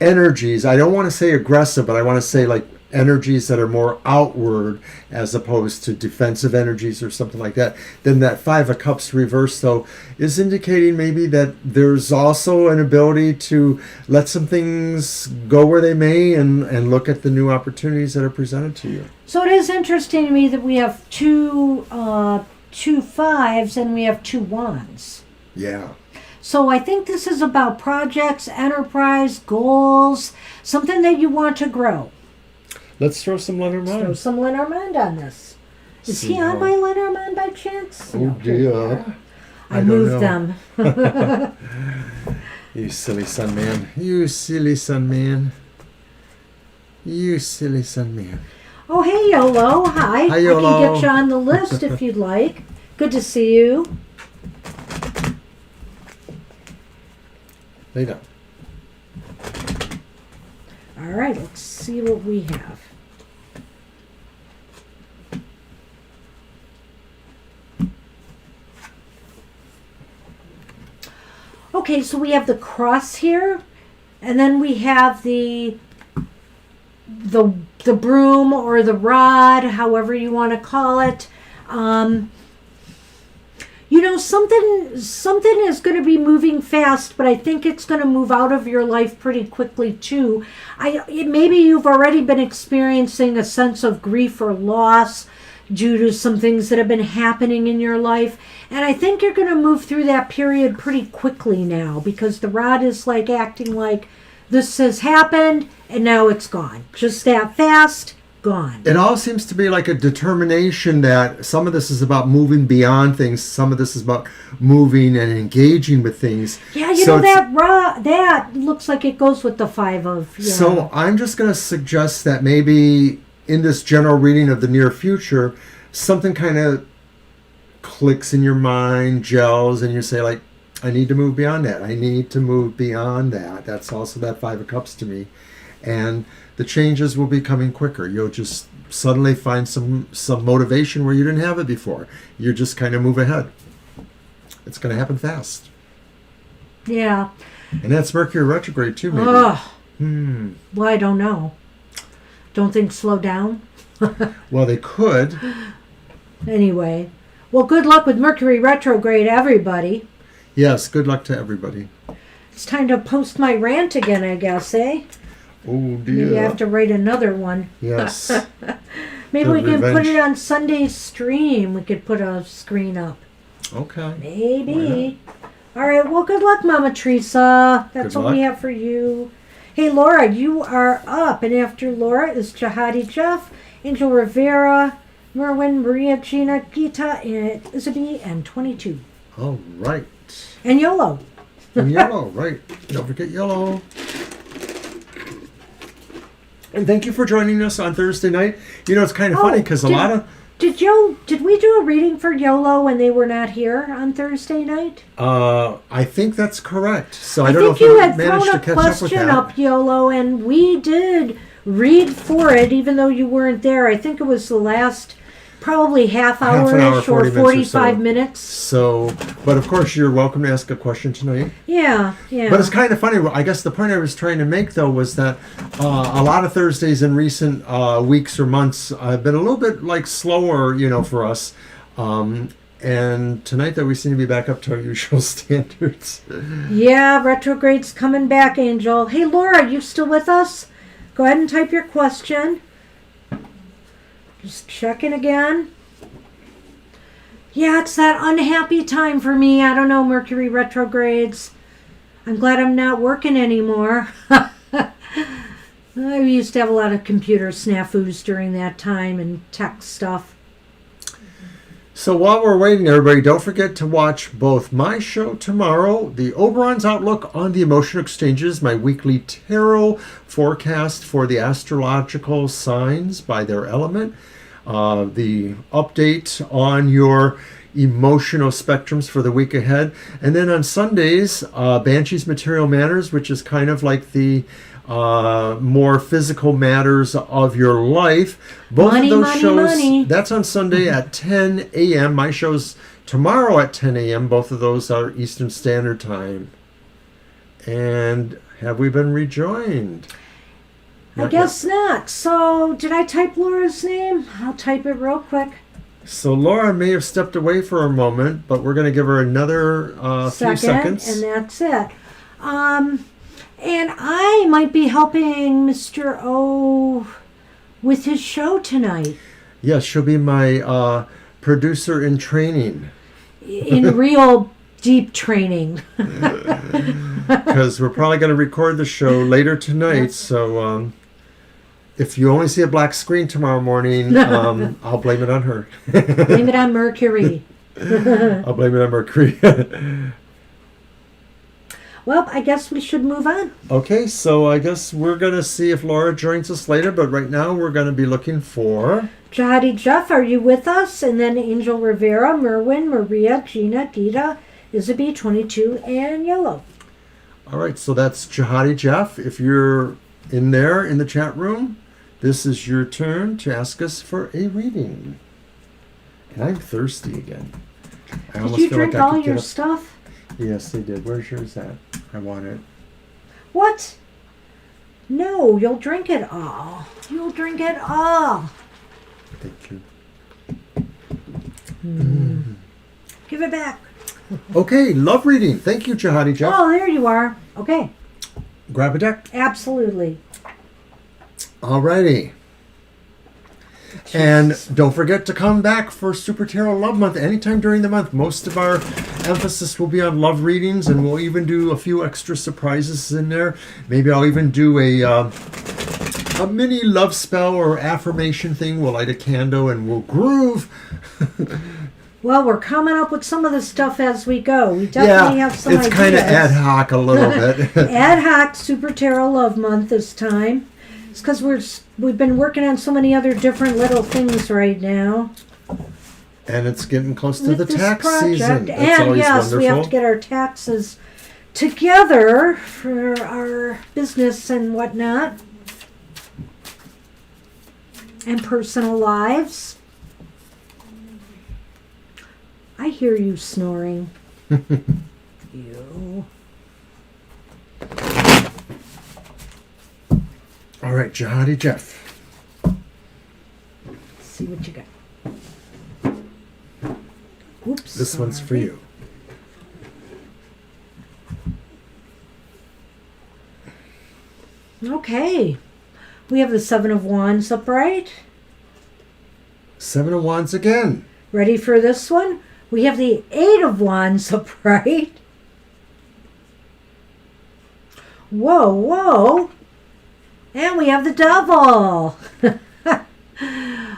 energies. I don't want to say aggressive, but I want to say like energies that are more outward as opposed to defensive energies or something like that. Then that Five of Cups reverse, though, is indicating maybe that there's also an ability to let some things go where they may and look at the new opportunities that are presented to you. So it is interesting to me that we have two fives and we have two wands. Yeah. So I think this is about projects, enterprise, goals, something that you want to grow. Let's throw some Lenormand. Let's throw some Lenormand on this. Is he on my Lenormand by chance? Oh, dear. I moved them. You silly sun man. You silly sun man. You silly sun man. Oh, hey, Yolo. Hi. Hi, Yolo. I can get you on the list if you'd like. Good to see you. Lay down. All right, let's see what we have. Okay, so we have the cross here, and then we have the broom or the rod, however you want to call it. Something is going to be moving fast, but I think it's going to move out of your life pretty quickly too. Maybe you've already been experiencing a sense of grief or loss due to some things that have been happening in your life. And I think you're going to move through that period pretty quickly now, because the rod is like acting like this has happened and now it's gone. Just that fast, gone. It all seems to be like a determination that some of this is about moving beyond things. Some of this is about moving and engaging with things. Yeah, that looks like it goes with the Five of... Yeah. So I'm just going to suggest that maybe in this general reading of the near future, something kind of clicks in your mind, gels, and you say, like, I need to move beyond that. I need to move beyond that. That's also that Five of Cups to me. And the changes will be coming quicker. You'll just suddenly find some motivation where you didn't have it before. You just kind of move ahead. It's going to happen fast. Yeah. And that's Mercury retrograde too, maybe. Well, I don't know. Don't think slow down? Well, they could. Anyway. Well, good luck with Mercury retrograde, everybody. Yes, good luck to everybody. It's time to post my rant again, I guess, eh? Oh, dear. Maybe I have to write another one. Yes. Maybe we can put it on Sunday's stream. We could put a screen up. Okay. Maybe. All right, well, good luck, Mama Teresa. That's Good what we luck. have for you. Hey, Laura, you are up. And after Laura is Jihadi Jeff, Angel Rivera, Merwin, Maria, Gina, Gita, and Isabel, and 22. All right. And YOLO. And yellow, right. Don't forget yellow. And thank you for joining us on Thursday night. You know, it's kind of funny because a lot of... Did we do a reading for YOLO when they were not here on Thursday night? I think that's correct. So I I don't know think if you we had managed thrown to a catch up with question that. up, YOLO, and we did read for it, even though you weren't there. I think it was the last probably half an hour, hour-ish or 40 minutes or 45 so. minutes. So, but of course, you're welcome to ask a question tonight. Yeah. But it's kind of funny. I guess the point I was trying to make, though, was that a lot of Thursdays in recent weeks or months have been a little bit like slower, you know, for us. And tonight, though, we seem to be back up to our usual standards. Yeah, retrograde's coming back, Angel. Hey, Laura, you still with us? Go ahead and type your question. Just checking again. Yeah, it's that unhappy time for me. I don't know, Mercury retrogrades. I'm glad I'm not working anymore. I used to have a lot of computer snafus during that time and tech stuff. So while we're waiting, everybody, don't forget to watch both my show tomorrow, the Oberon's Outlook on the Emotion Exchanges, my weekly tarot forecast for the astrological signs by their element, the update on your emotional spectrums for the week ahead, and then on Sundays, Banshee's Material Matters, which is kind of like the more physical matters of your life. Both Money, of those money, shows, money. that's on Sunday at 10 a.m. My show's tomorrow at 10 a.m. Both of those are Eastern Standard Time. And have we been rejoined? I guess not. So, did I type Laura's name? I'll type it real quick. So Laura may have stepped away for a moment, but we're going to give her another few seconds. And that's it. And I might be helping Mr. O with his show tonight. Yes, she'll be my producer in training. In real deep training. Because we're probably going to record the show later tonight. So if you only see a black screen tomorrow morning, I'll blame it on her. Blame it on Mercury. I'll blame it on Mercury. Well, I guess we should move on. Okay, so I guess we're going to see if Laura joins us later, but right now we're going to be looking for... Jihadi Jeff, are you with us? And then Angel Rivera, Merwin, Maria, Gina, Gita, Isabel, 22, and Yellow. All right, so that's Jihadi Jeff. If you're in there in the chat room, this is your turn to ask us for a reading. And I'm thirsty again. Did you drink all your stuff? Yes, they did. Where's yours at? I want it. What? No, you'll drink it all. You'll drink it all. Thank you. Give it back. Okay, love reading. Thank you, Jihadi Jeff. Oh, there you are. Okay. Grab a deck. Absolutely. Alrighty. And don't forget to come back for Super Tarot Love Month anytime during the month. Most of our emphasis will be on love readings, and we'll even do a few extra surprises in there. Maybe I'll even do a mini love spell or affirmation thing. We'll light a candle and we'll groove. Well, we're coming up with some of the stuff as we go. We definitely have some ideas. It's kind of ad hoc a little bit. Ad hoc Super Tarot Love Month this time. It's because we've been working on so many other different little things right now. And it's getting close to with the this tax project. season. That's and always yes, wonderful. we have to get our taxes together for our business and whatnot. And personal lives. I hear you snoring. You. All right, Jihadi Jeff. Let's see what you got. Oops. This one's for you. Okay. We have the Seven of Wands upright. Seven of Wands again. Ready for this one? We have the Eight of Wands upright. Whoa, whoa. And we have the devil.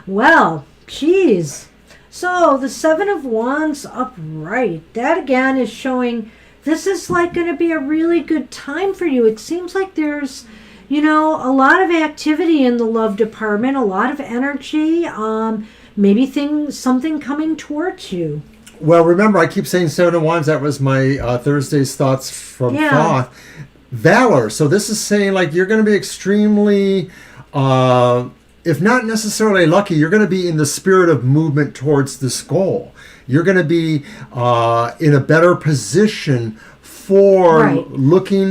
Well, geez. So the Seven of Wands upright. That again is showing this is like going to be a really good time for you. It seems like there's, a lot of activity in the love department, a lot of energy, maybe something coming towards you. Well, remember, I keep saying Seven of Wands. That was my Thursday's thoughts from Thoth. Valor. So this is saying like you're going to be extremely, if not necessarily lucky, you're going to be in the spirit of movement towards this goal. You're going to be in a better position for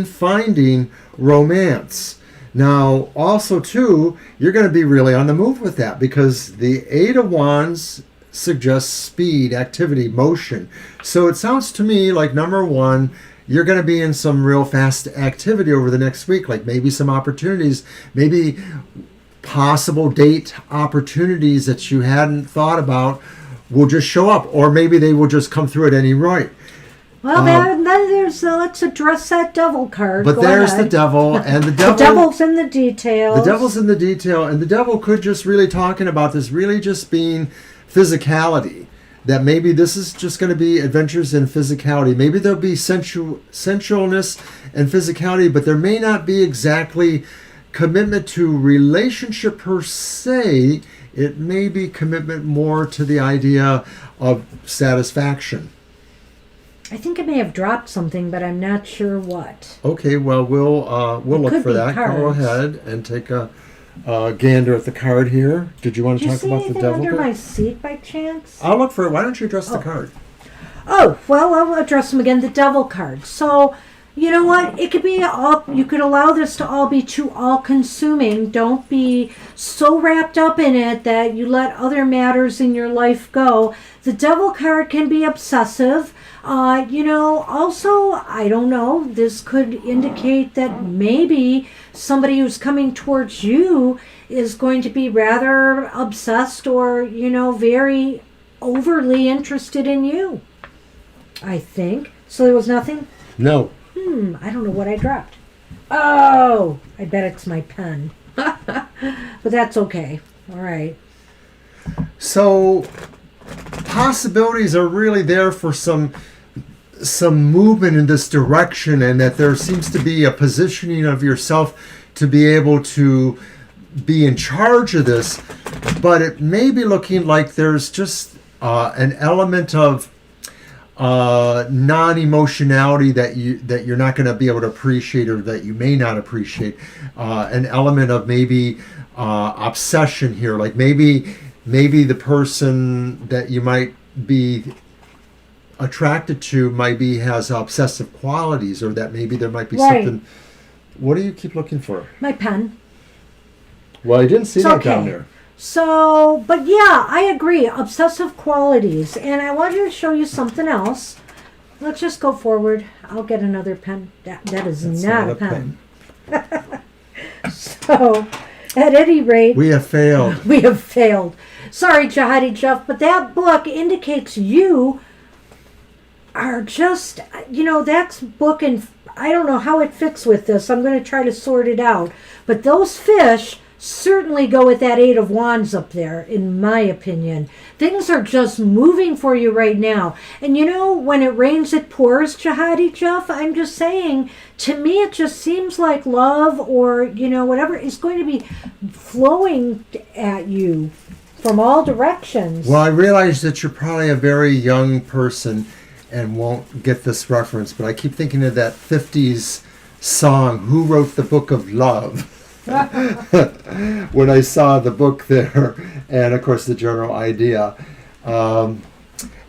finding romance. Now, also, too, you're going to be really on the move with that because the Eight of Wands suggests speed, activity, motion. So it sounds to me like, number one, you're going to be in some real fast activity over the next week, like maybe some opportunities, maybe possible date opportunities that you hadn't thought about will just show up, or maybe they will just come through at any rate. Well, then there's let's address that devil card. But there's the devil, and the devil. The devil's in the details. The devil's in the detail, and the devil could just really talking about this really just being physicality. That maybe this is just going to be adventures in physicality. Maybe there'll be sensualness and physicality, but there may not be exactly commitment to relationship per se. It may be commitment more to the idea of satisfaction. I think I may have dropped something, but I'm not sure what. Okay, well, we'll look for that. Cards. Go ahead and take a gander at the card here. Did you want to talk about the devil? Did you see anything under my seat by chance? I'll look for it. Why don't you address the card? Oh, well, I'll address them again. The devil card. So, you know what? It could be all. You could allow this to all be too all-consuming. Don't be so wrapped up in it that you let other matters in your life go. The devil card can be obsessive. Also, I don't know, this could indicate that maybe somebody who's coming towards you is going to be rather obsessed or, very overly interested in you, I think. So there was nothing? No. I don't know what I dropped. Oh, I bet it's my pen. But that's okay. All right. So possibilities are really there for some movement in this direction, and that there seems to be a positioning of yourself to be able to be in charge of this, but it may be looking like there's just an element of non-emotionality that you're not going to be able to appreciate, or that you may not appreciate, an element of maybe obsession here, like maybe the person that you might be attracted to maybe has obsessive qualities, or that maybe there might be something. What do you keep looking for? My pen. Well, I didn't see that down there. So, but yeah, I agree. Obsessive qualities. And I wanted to show you something else. Let's just go forward. I'll get another pen. That's not a pen. So, at any rate, we have failed. We have failed. Sorry, Jihadi Jeff, but that book indicates you are just, that's book, and I don't know how it fits with this. I'm going to try to sort it out. But those fish certainly go with that Eight of Wands up there, in my opinion. Things are just moving for you right now. And when it rains, it pours, Jihadi Jeff. I'm just saying, to me, it just seems like love or, whatever is going to be flowing at you from all directions. Well, I realize that you're probably a very young person and won't get this reference, but I keep thinking of that 50s song, Who Wrote the Book of Love? When I saw the book there, and of course the general idea. At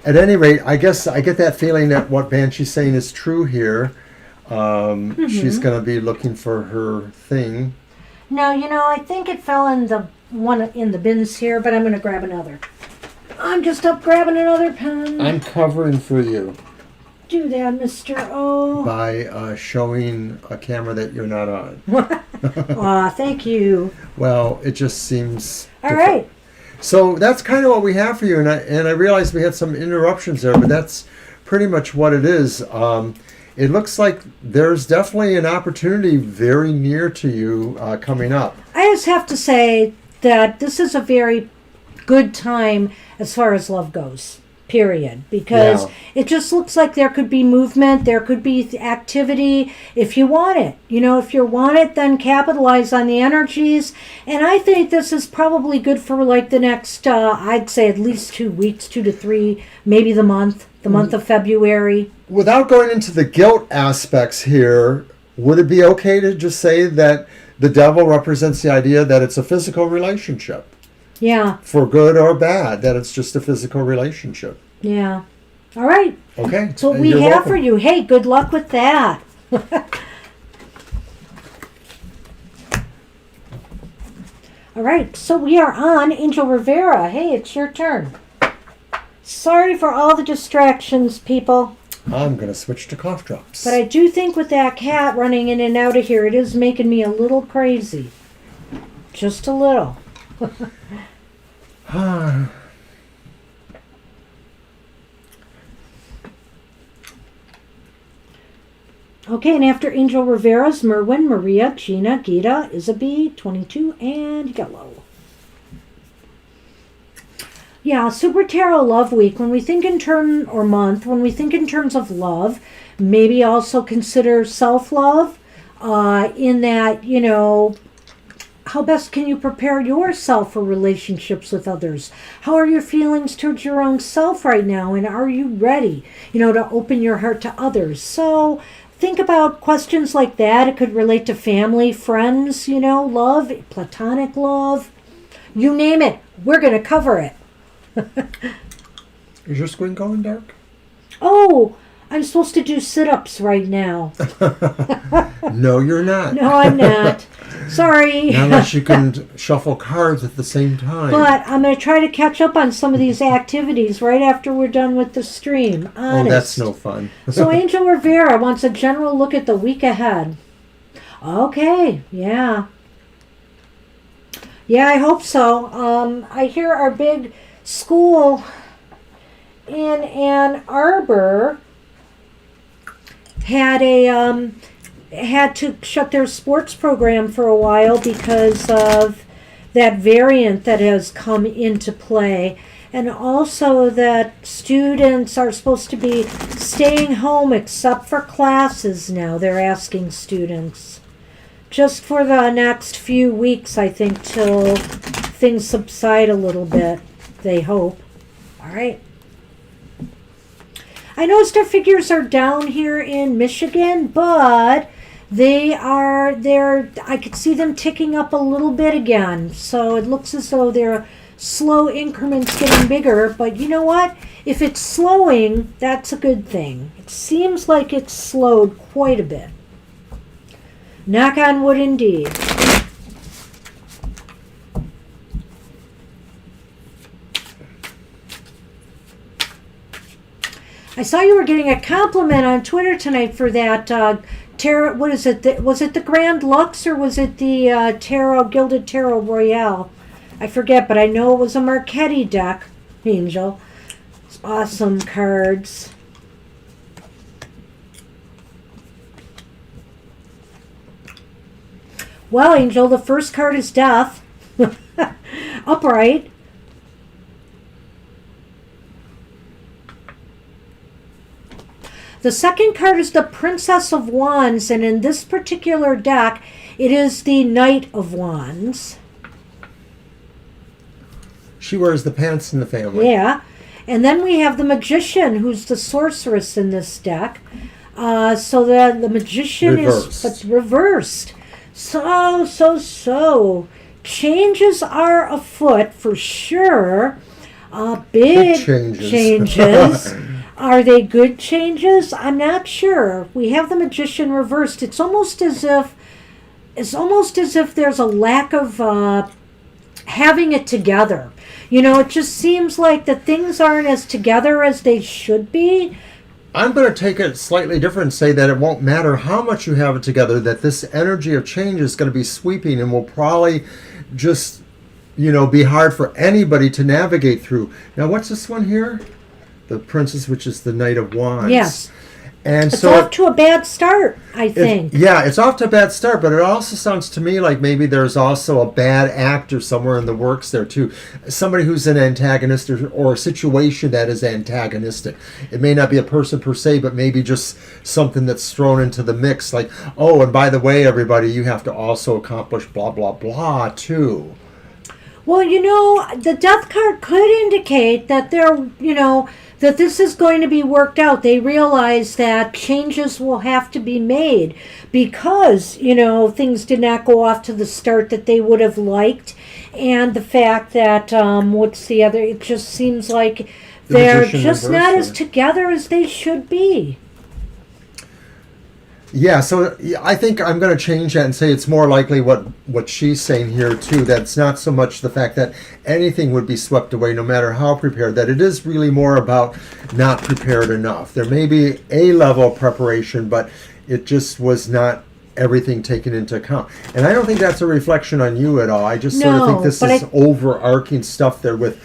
any rate, I guess I get that feeling that what Banshee's saying is true here. She's going to be looking for her thing. No, I think it fell in the one in the bins here, but I'm going to grab another. I'm just up grabbing another pen. I'm covering for you. Do that, Mr. O. By showing a camera that you're not on. Aw, thank you. Well, it just seems all right. So that's kind of what we have for you, and I realized we had some interruptions there, but that's pretty much what it is. it looks like there's definitely an opportunity very near to you coming up. I just have to say that this is a very good time as far as love goes, period. Because it just looks like there could be movement, there could be activity if you want it. You know, if you want it, then capitalize on the energies. And I think this is probably good for like the next, I'd say at least 2 weeks, 2 to 3, maybe the month of February. Without going into the guilt aspects here, would it be okay to just say that the devil represents the idea that it's a physical relationship? Yeah. For good or bad, that it's just a physical relationship. Yeah. All right. Okay. That's what we have welcome. For you. Hey, good luck with that. All right. So we are on Angel Rivera. Hey, it's your turn. Sorry for all the distractions, people. I'm going to switch to cough drops. But I do think with that cat running in and out of here, it is making me a little crazy. Just a little. Okay, and after Angel Rivera's Merwin, Maria, Gina, Gita, Isabel, 22, and Yellow. Yeah, Super Tarot Love Week. When we think in terms, or month, when we think in terms of love, maybe also consider self-love in that, you know, how best can you prepare yourself for relationships with others? How are your feelings towards your own self right now? And are you ready, you know, to open your heart to others? So think about questions like that. It could relate to family, friends, you know, love, platonic love. You name it. We're going to cover it. Is your screen going dark? Oh, I'm supposed to do sit-ups right now. No, you're not. No, I'm not. Sorry. Not unless you can shuffle cards at the same time. But I'm going to try to catch up on some of these activities right after we're done with the stream. Honest. Oh, that's no fun. So Angel Rivera wants a general look at the week ahead. Okay, yeah. Yeah, I hope so. I hear our big school in Ann Arbor had to shut their sports program for a while because of that variant that has come into play, and also that students are supposed to be staying home except for classes now. They're asking students just for the next few weeks, I think, till things subside a little bit, they hope. All right. I noticed our figures are down here in Michigan, but I could see them ticking up a little bit again. So it looks as though they're slow increments getting bigger. But you know what? If it's slowing, that's a good thing. It seems like it's slowed quite a bit. Knock on wood indeed. I saw you were getting a compliment on Twitter tonight for that tarot. What is it? Was it the Grand Lux or was it the Tarot Gilded Tarot Royale? I forget, but I know it was a Marchetti deck, Angel. It's awesome cards. Well, Angel, the first card is Death. Upright. The second card is the Princess of Wands, and in this particular deck, it is the Knight of Wands. She wears the pants in the family. Yeah. And then we have the Magician, who's the sorceress in this deck. So the Magician is reversed. So. Changes are afoot for sure. Big changes. Are they good changes? I'm not sure. We have the Magician reversed. It's almost as if there's a lack of having it together. You know, it just seems like that things aren't as together as they should be. I'm going to take it slightly different and say that it won't matter how much you have it together, that this energy of change is going to be sweeping and will probably just, you know, be hard for anybody to navigate through. Now, what's this one here? The Princess, which is the Knight of Wands. Yes. And it's so off to a bad start, I think. It's off to a bad start, but it also sounds to me like maybe there's also a bad actor somewhere in the works there too. Somebody who's an antagonist or a situation that is antagonistic. It may not be a person per se, but maybe just something that's thrown into the mix. Like, oh, and by the way, everybody, you have to also accomplish blah, blah, blah too. Well, the death card could indicate that that this is going to be worked out. They realize that changes will have to be made because, things did not go off to the start that they would have liked. And the fact that, what's the other? It just seems like they're just not as together as they should be. Yeah, so I think I'm going to change that and say it's more likely what she's saying here too, that it's not so much the fact that anything would be swept away no matter how prepared, that it is really more about not prepared enough. There may be a level of preparation, but it just was not everything taken into account. And I don't think that's a reflection on you at all. I just sort of think this is overarching stuff there with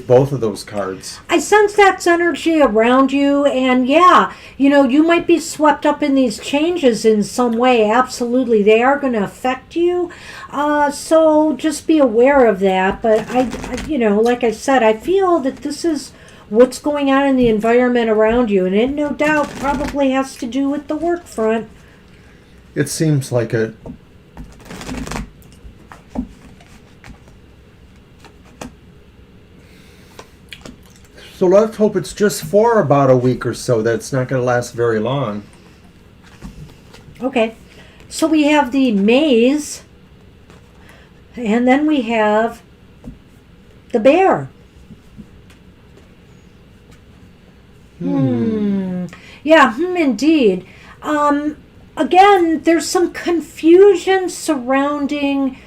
both of those cards. I sense that's energy around you, and you might be swept up in these changes in some way. Absolutely, they are going to affect you. So just be aware of that. But I like I said, I feel that this is what's going on in the environment around you, and it no doubt probably has to do with the work front. It seems like it. So let's hope it's just for about a week or so, that it's not going to last very long. Okay. So we have the maze, and then we have the bear. Yeah, indeed. Again, there's some confusion surrounding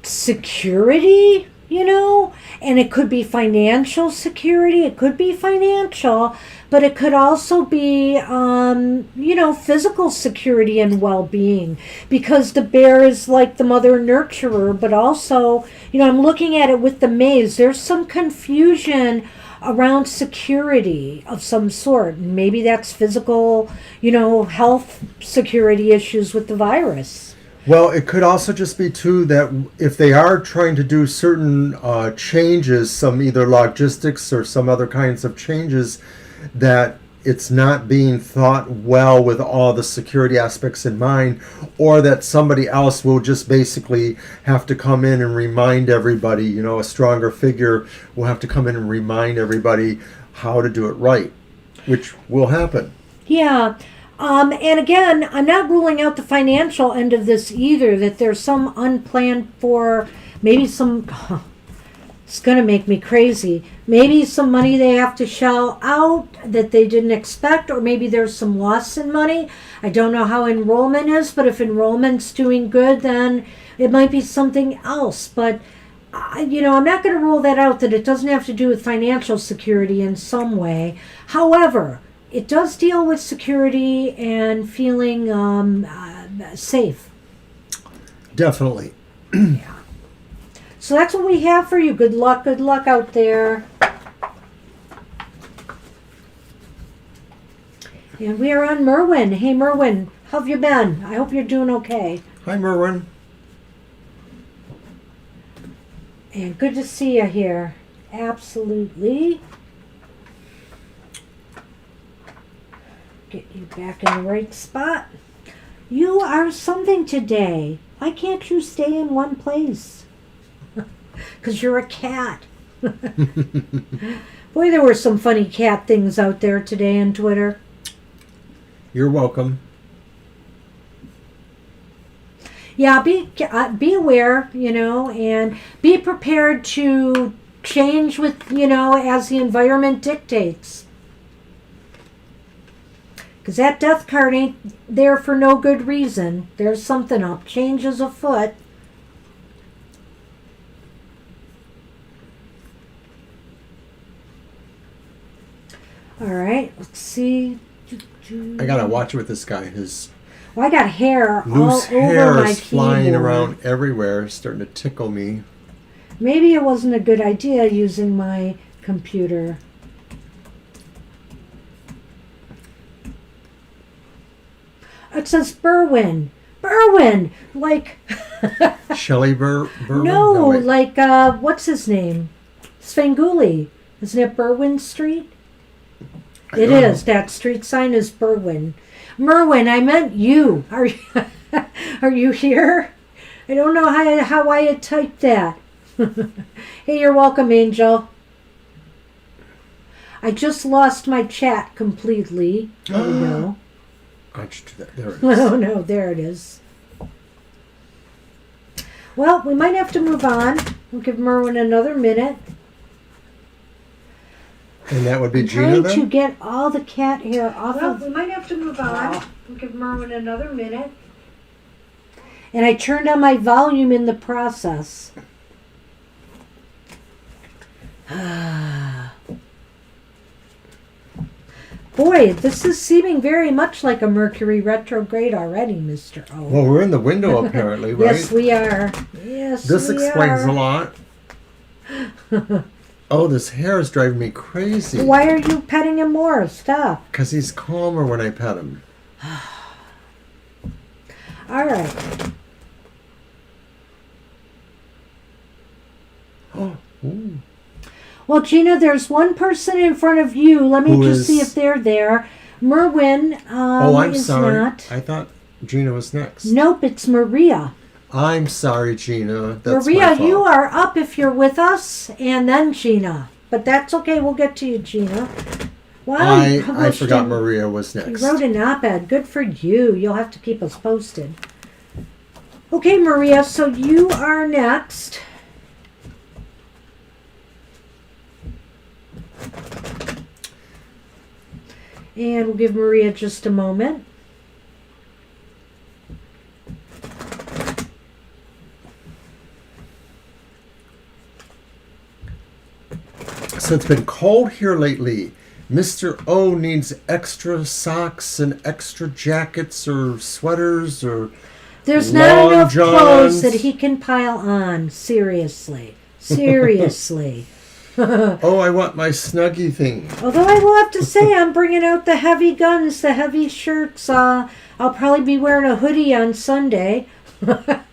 security, and it could be financial security. It could be financial, but it could also be, physical security and well-being, because the bear is like the mother nurturer, but also, I'm looking at it with the maze. There's some confusion around security of some sort. Maybe that's physical, health security issues with the virus. Well, it could also just be, too, that if they are trying to do certain changes, some either logistics or some other kinds of changes, that it's not being thought well with all the security aspects in mind, or that somebody else will just basically have to come in and remind everybody, a stronger figure will have to come in and remind everybody how to do it right, which will happen. Yeah. And again, I'm not ruling out the financial end of this either, that there's some unplanned for, maybe some, it's going to make me crazy, maybe some money they have to shell out that they didn't expect, or maybe there's some loss in money. I don't know how enrollment is, but if enrollment's doing good, then it might be something else. But, I'm not going to rule that out, that it doesn't have to do with financial security in some way. However, it does deal with security and feeling safe. Definitely. Yeah. So that's what we have for you. Good luck out there. And we are on Merwin. Hey, Merwin, how have you been? I hope you're doing okay. Hi, Merwin. And good to see you here. Absolutely. Get you back in the right spot. You are something today. Why can't you stay in one place? Because you're a cat. Boy, there were some funny cat things out there today on Twitter. You're welcome. Yeah, be aware, and be prepared to change with, as the environment dictates. Because that death card ain't there for no good reason. There's something up. Change is afoot. All right, let's see. I gotta watch with this guy. His I got hair loose all hair over my is flying keyboard. around everywhere, starting to tickle me. Maybe it wasn't a good idea using my computer. It says Berwin. Berwin! Like... Shelley Berwin? No, wait. like, what's his name? Svengoolie. Isn't it Berwin Street? It is. That street sign is Berwin. Merwin, I meant you. Are you here? I don't know how I had typed that. Hey, you're welcome, Angel. I just lost my chat completely. There we go. There it is. Oh, no, there it is. Well, we might have to move on. We'll give Merwin another minute. And that would be I'm Gina trying then? to get all the cat hair off of... we might have to move on. We'll give Merwin another minute. And I turned on my volume in the process. Boy, this is seeming very much like a Mercury retrograde already, Mr. O. Well, we're in the window apparently, right? Yes, we are. Yes, This we explains are. a lot. Oh, this hair is driving me crazy. Why are you petting him more? Stop. Because he's calmer when I pet him. All right. Oh, ooh. Well, Gina, there's one person in front of you. Let me Who just is- see if they're there. Merwin I'm is sorry. not. I thought Gina was next. Nope, it's Maria. I'm sorry, Gina. That's Maria, my fault. you are up if you're with us, and then Gina. But that's okay. We'll get to you, Gina. Wow, I forgot Maria was You next. wrote an op-ed. Good for you. You'll have to keep us posted. Okay, Maria, so you are next. And we'll give Maria just a moment. So it's been cold here lately. Mr. O needs extra socks and extra jackets or sweaters or There's not long enough clothes johns. that he can pile on. Seriously. Seriously. Oh, I want my Snuggie thing. Although I will have to say, I'm bringing out the heavy guns, the heavy shirts. I'll probably be wearing a hoodie on Sunday.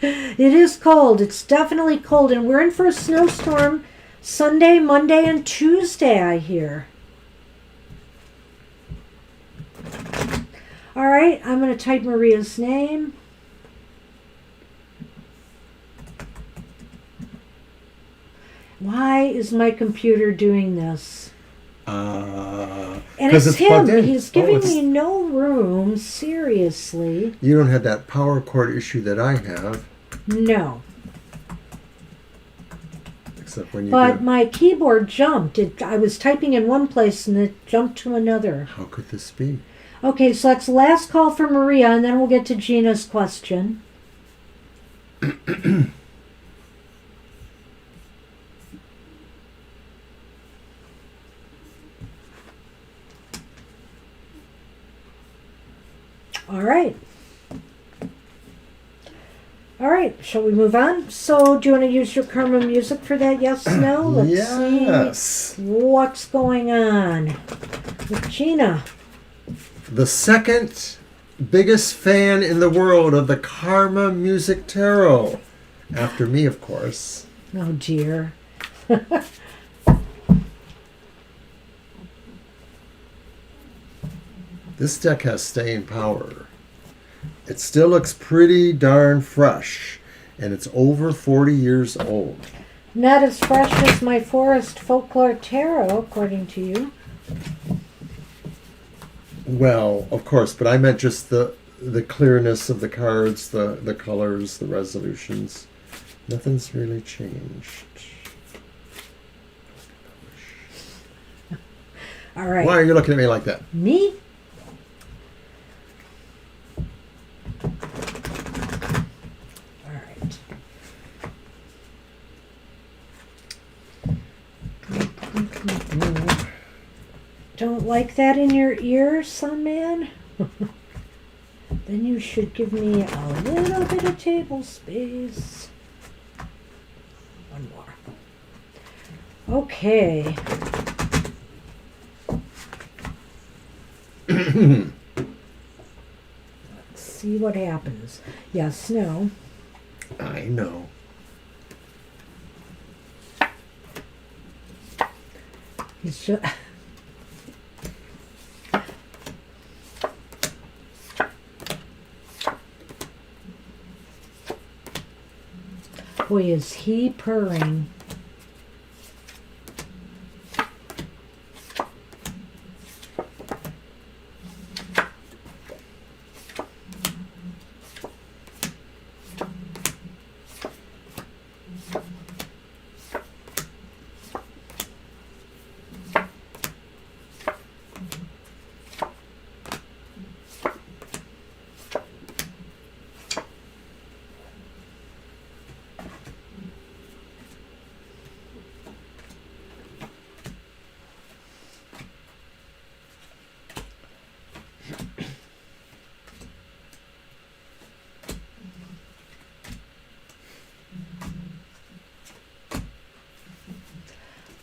It is cold. It's definitely cold. And we're in for a snowstorm Sunday, Monday, and Tuesday, I hear. All right, I'm going to type Maria's name. Why is my computer doing this? And 'cause it's plugged him. in. He's Oh, giving it's- me no room. Seriously. You don't have that power cord issue that I have, No. except when you But do. my keyboard jumped. I was typing in one place and it jumped to another. How could this be? Okay, so that's the last call for Maria, and then we'll get to Gina's question. All right. All right, shall we move on? So, do you want to use your karma music for that? Yes, no? Let's Yes. see what's going on with Gina. The second biggest fan in the world of the Karma Music Tarot. After me, of course. Oh, dear. This deck has staying power. It still looks pretty darn fresh, and it's over 40 years old. Not as fresh as my Forest Folklore Tarot, according to you. Well, of course, but I meant just the clearness of the cards, the colors, the resolutions. Nothing's really changed. All right. Why are you looking at me like that? Me? All right. Don't like that in your ear, son man? Then you should give me a little bit of table space. One more. Okay. Let's what happens. Yes, no. I know. He's just... Boy, is he purring.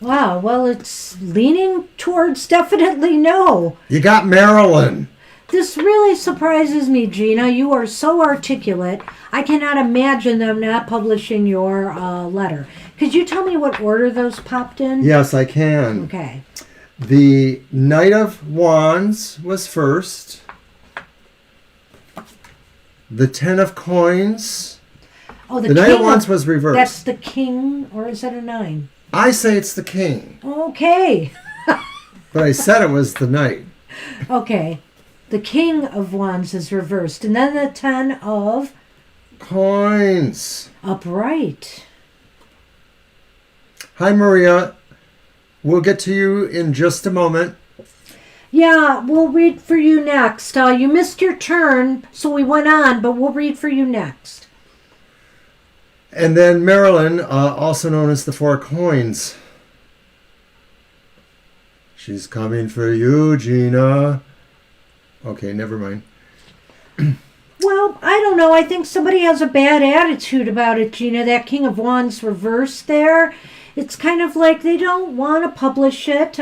Wow, well, it's leaning towards definitely no. You got Marilyn. This really surprises me, Gina. You are so articulate. I cannot imagine them not publishing your letter. Could you tell me what order those popped in? Yes, I can. Okay. The Knight of Wands was first. The Ten of Coins. Oh, the Knight of Wands was reversed. That's the King, or is that a 9? I say it's the King. Okay. But I said it was the Knight. Okay. The King of Wands is reversed. And then the 10 of... Coins. Upright. Hi, Maria. We'll get to you in just a moment. Yeah, we'll read for you next. You missed your turn, so we went on, but we'll read for you next. And then Marilyn, also known as the Four Coins. She's coming for you, Gina. Okay, never mind. Well, I don't know. I think somebody has a bad attitude about it, Gina. That King of Wands reversed there. It's kind of like they don't want to publish it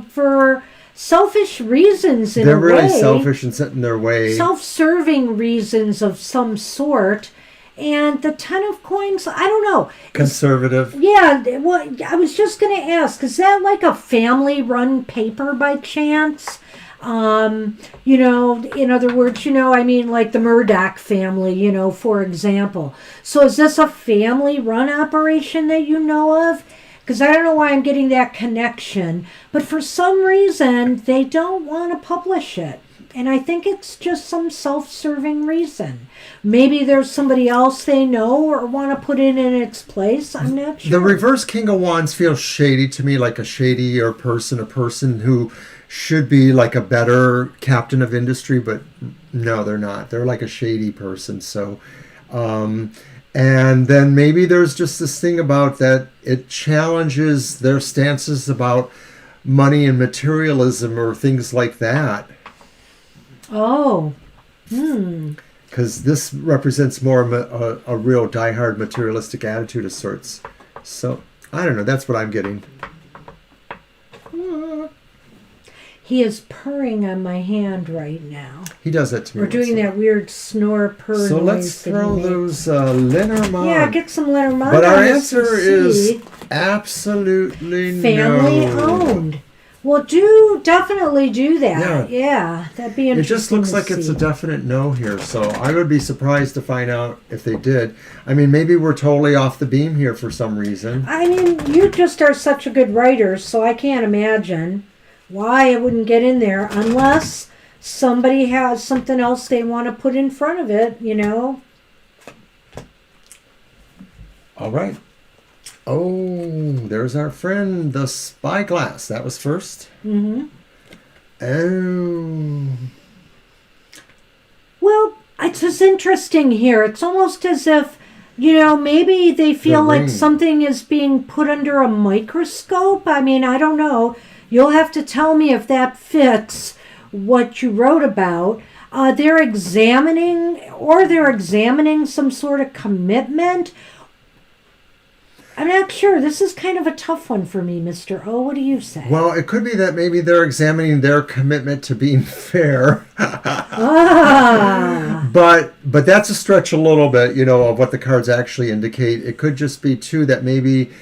for selfish reasons in a way. They're really selfish and set in their way. Self-serving reasons of some sort. And the Ten of Coins, I don't know. Conservative. Yeah, well, I was just going to ask, is that like a family-run paper by chance? You know, in other words, I mean, like the Murdoch family, for example. So is this a family-run operation that you know of? Because I don't know why I'm getting that connection. But for some reason, they don't want to publish it. And I think it's just some self-serving reason. Maybe there's somebody else they know or want to put it in its place. I'm not sure. The reverse King of Wands feels shady to me, like a shadier person, a person who should be like a better captain of industry, but no, they're not. They're like a shady person. So, and then maybe there's just this thing about that it challenges their stances about money and materialism or things like that. Oh. Because this represents more a real diehard materialistic attitude of sorts. So, I don't know. That's what I'm getting. He is purring on my hand right now. He does that to me. We're doing that weird snore purr so noise. Let's throw those Lenormand. Yeah, get some Lenormand. But our answer is absolutely family owned. Well, definitely do that. Yeah, that'd be interesting. It just looks like it's a definite no here. So I would be surprised to find out if they did. I mean, maybe we're totally off the beam here for some reason. I mean, you just are such a good writer, so I can't imagine why it wouldn't get in there unless somebody has something else they want to put in front of it, All right. Oh, there's our friend, the Spyglass. That was first. Mm-hmm. Oh. Well, it's just interesting here. It's almost as if, maybe they feel like something is being put under a microscope. I mean, I don't know. You'll have to tell me if that fits what you wrote about. They're examining some sort of commitment. I'm not sure. This is kind of a tough one for me, Mr. O. What do you say? Well, it could be that maybe they're examining their commitment to being fair. But that's a stretch a little bit, you know, of what the cards actually indicate. It could just be too that maybe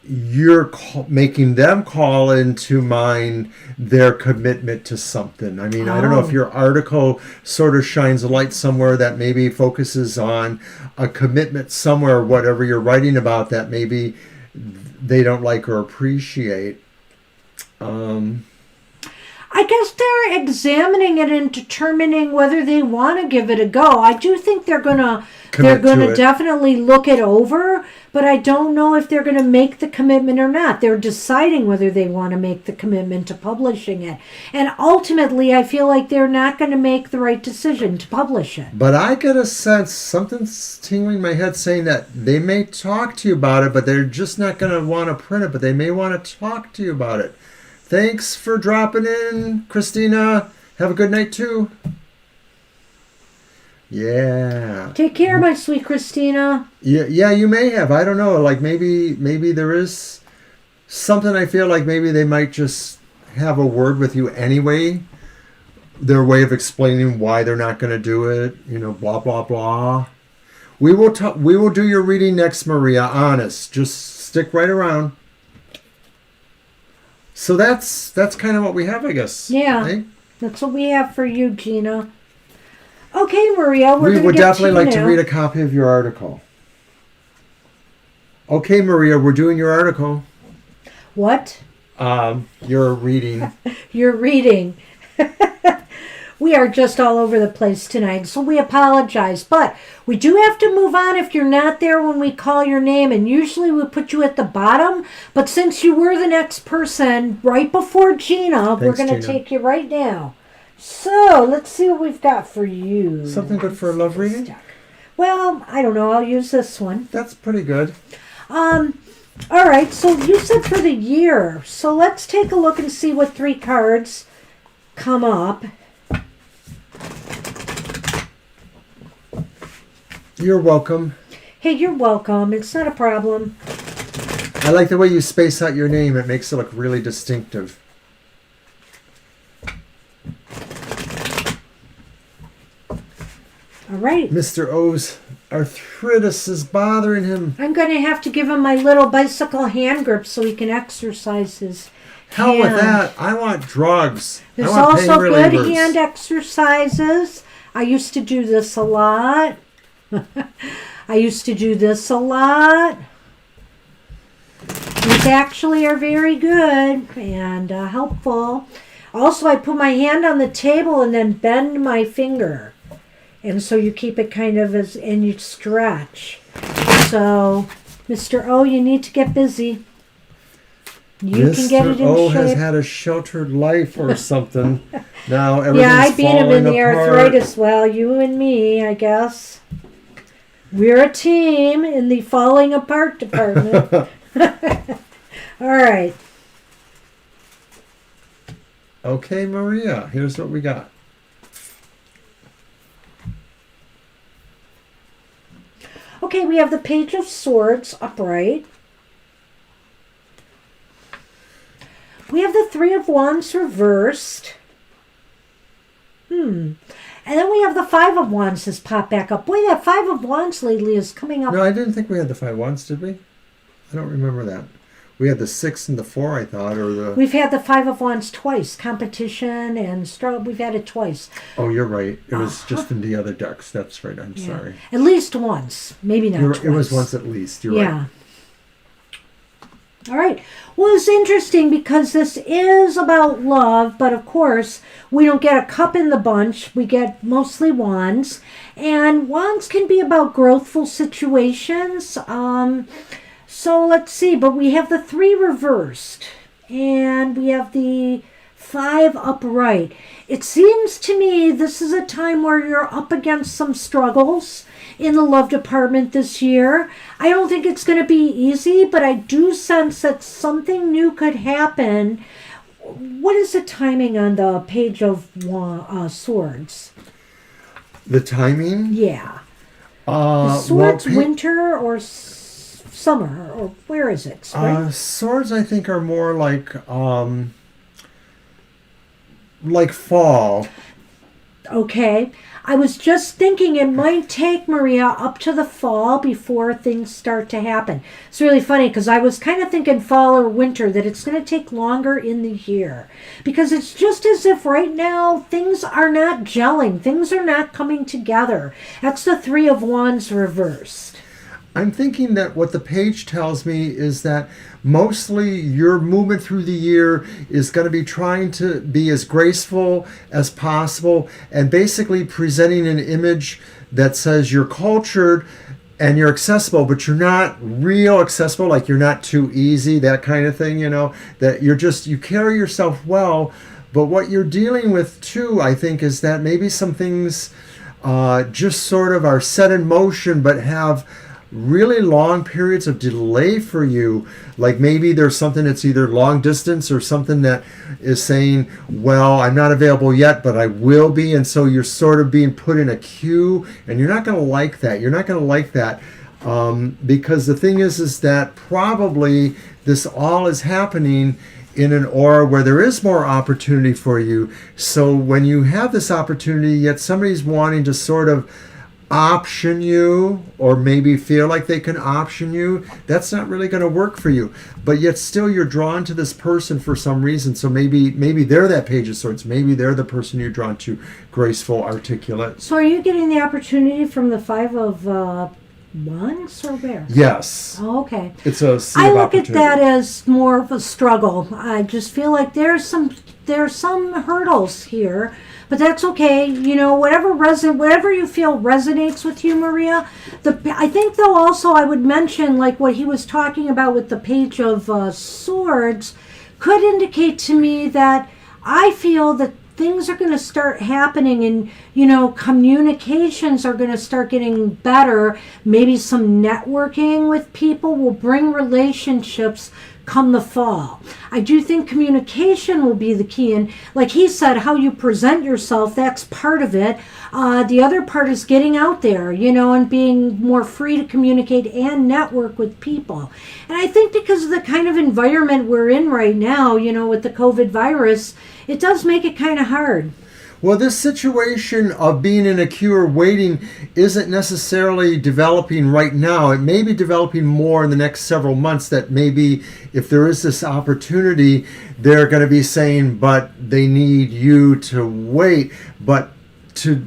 you're making them call into mind their commitment to something. I mean, I don't know if your article sort of shines a light somewhere that maybe focuses on a commitment somewhere, whatever you're writing about, that maybe they don't like or appreciate. I guess they're examining it and determining whether they want to give it a go. I do think they're gonna definitely look it over, but I don't know if they're gonna make the commitment or not. They're deciding whether they want to make the commitment to publishing it. And ultimately, I feel like they're not going to make the right decision to publish it. But I get a sense, something's tingling in my head saying that they may talk to you about it, but they're just not going to want to print it, but they may want to talk to you about it. Thanks for dropping in, Christina. Have a good night, too. Yeah. Take care, my sweet Christina. Yeah, you may have. I don't know. Like maybe there is something. I feel like maybe they might just have a word with you anyway. Their way of explaining why they're not going to do it. You know, blah blah blah. We will do your reading next, Maria. Honest. Just stick right around. So that's kind of what we have, I guess. Yeah, eh? That's what we have for you, Gina. Okay, Maria, we would definitely like to read a copy of your article. Okay, Maria, we're doing your article. What? You're reading. You're reading. We are just all over the place tonight, so we apologize. But we do have to move on if you're not there when we call your name, and usually we put you at the bottom. But since you were the next person right before Gina, we're going to take you right now. So, let's see what we've got for you. Something good for a love reading? Well, I don't know. I'll use this one. That's pretty good. All right, so you said for the year. So let's take a look and see what 3 cards come up. You're welcome. Hey, you're welcome. It's not a problem. I like the way you space out your name. It makes it look really distinctive. All right. Mr. O's arthritis is bothering him. I'm going to have to give him my little bicycle hand grip so he can exercise his Hell hand. with that. I want drugs. There's I want also pain good relievers. hand exercises. I used to do this a lot. These actually are very good and helpful. Also, I put my hand on the table and then bend my finger. And so you keep it kind of and you stretch. So, Mr. O, you need to get busy. You can get it in O shape. has had a sheltered life or something. Now everything's Yeah, I beat him in the apart. arthritis. Well, you and me, I guess. We're a team in the falling apart department. All right. Okay, Maria, here's what we got. Okay, we have the Page of Swords upright. We have the Three of Wands reversed. And then we have the Five of Wands has popped back up. Boy, that Five of Wands lately is coming up. No, I didn't think we had the 5 wands, did we? I don't remember that. We had the 6 and the 4, I thought, or the... We've had the Five of Wands twice. Competition and struggle. We've had it twice. Oh, you're right. It was just in the other decks. That's right. I'm sorry. At least once. Maybe not twice. It was once at least. You're right. All right. Well, it's interesting because this is about love, but of course, we don't get a cup in the bunch. We get mostly wands. And wands can be about growthful situations. So let's see. But we have the 3 reversed. And we have the 5 upright. It seems to me this is a time where you're up against some struggles in the love department this year. I don't think it's going to be easy, but I do sense that something new could happen. What is the timing on the Page of Swords? The timing? Yeah. Swords winter or summer, or where is it? Spring? Swords, I think, are more like fall. Okay. I was just thinking it might take, Maria, up to the fall before things start to happen. It's really funny because I was kind of thinking fall or winter, that it's going to take longer in the year. Because it's just as if right now things are not gelling. Things are not coming together. That's the Three of Wands reversed. I'm thinking that what the page tells me is that mostly your movement through the year is going to be trying to be as graceful as possible and basically presenting an image that says you're cultured and you're accessible, but you're not real accessible, like you're not too easy, that kind of thing, that you carry yourself well. But what you're dealing with too, I think, is that maybe some things just sort of are set in motion but have really long periods of delay for you. Like maybe there's something that's either long distance or something that is saying, well, I'm not available yet, but I will be. And so you're sort of being put in a queue, and you're not going to like that. You're not going to like that because the thing is that probably this all is happening in an aura where there is more opportunity for you. So when you have this opportunity, yet somebody's wanting to sort of option you, or maybe feel like they can option you, that's not really going to work for you. But yet still you're drawn to this person for some reason. So maybe they're that Page of Swords. Maybe they're the person you're drawn to, graceful, articulate. So are you getting the opportunity from the Five of Wands or where? Yes. Oh, okay. It's a sea I of look at opportunity. that as more of a struggle. I just feel like there's some hurdles here. But that's okay. Whatever you feel resonates with you, Maria. I think, though, also I would mention, like what he was talking about with the Page of Swords, could indicate to me that I feel that things are going to start happening and, communications are going to start getting better. Maybe some networking with people will bring relationships come the fall. I do think communication will be the key. And like he said, how you present yourself, that's part of it. The other part is getting out there, and being more free to communicate and network with people. And I think because of the kind of environment we're in right now, with the COVID virus, it does make it kind of hard. Well, this situation of being in a queue or waiting isn't necessarily developing right now. It may be developing more in the next several months, that maybe if there is this opportunity, they're going to be saying, but they need you to wait. But to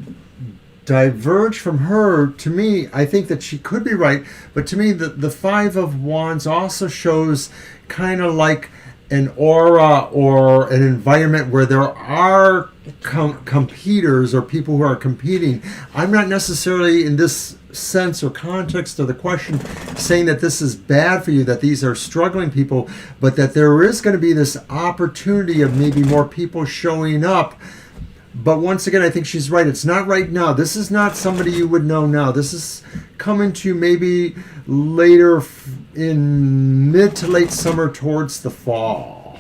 diverge from her, to me, I think that she could be right. But to me, the Five of Wands also shows kind of like an aura or an environment where there are competitors or people who are competing. I'm not necessarily in this sense or context of the question saying that this is bad for you, that these are struggling people, but that there is going to be this opportunity of maybe more people showing up. But once again, I think she's right. It's not right now. This is not somebody you would know now. This is coming to you maybe later in mid to late summer towards the fall.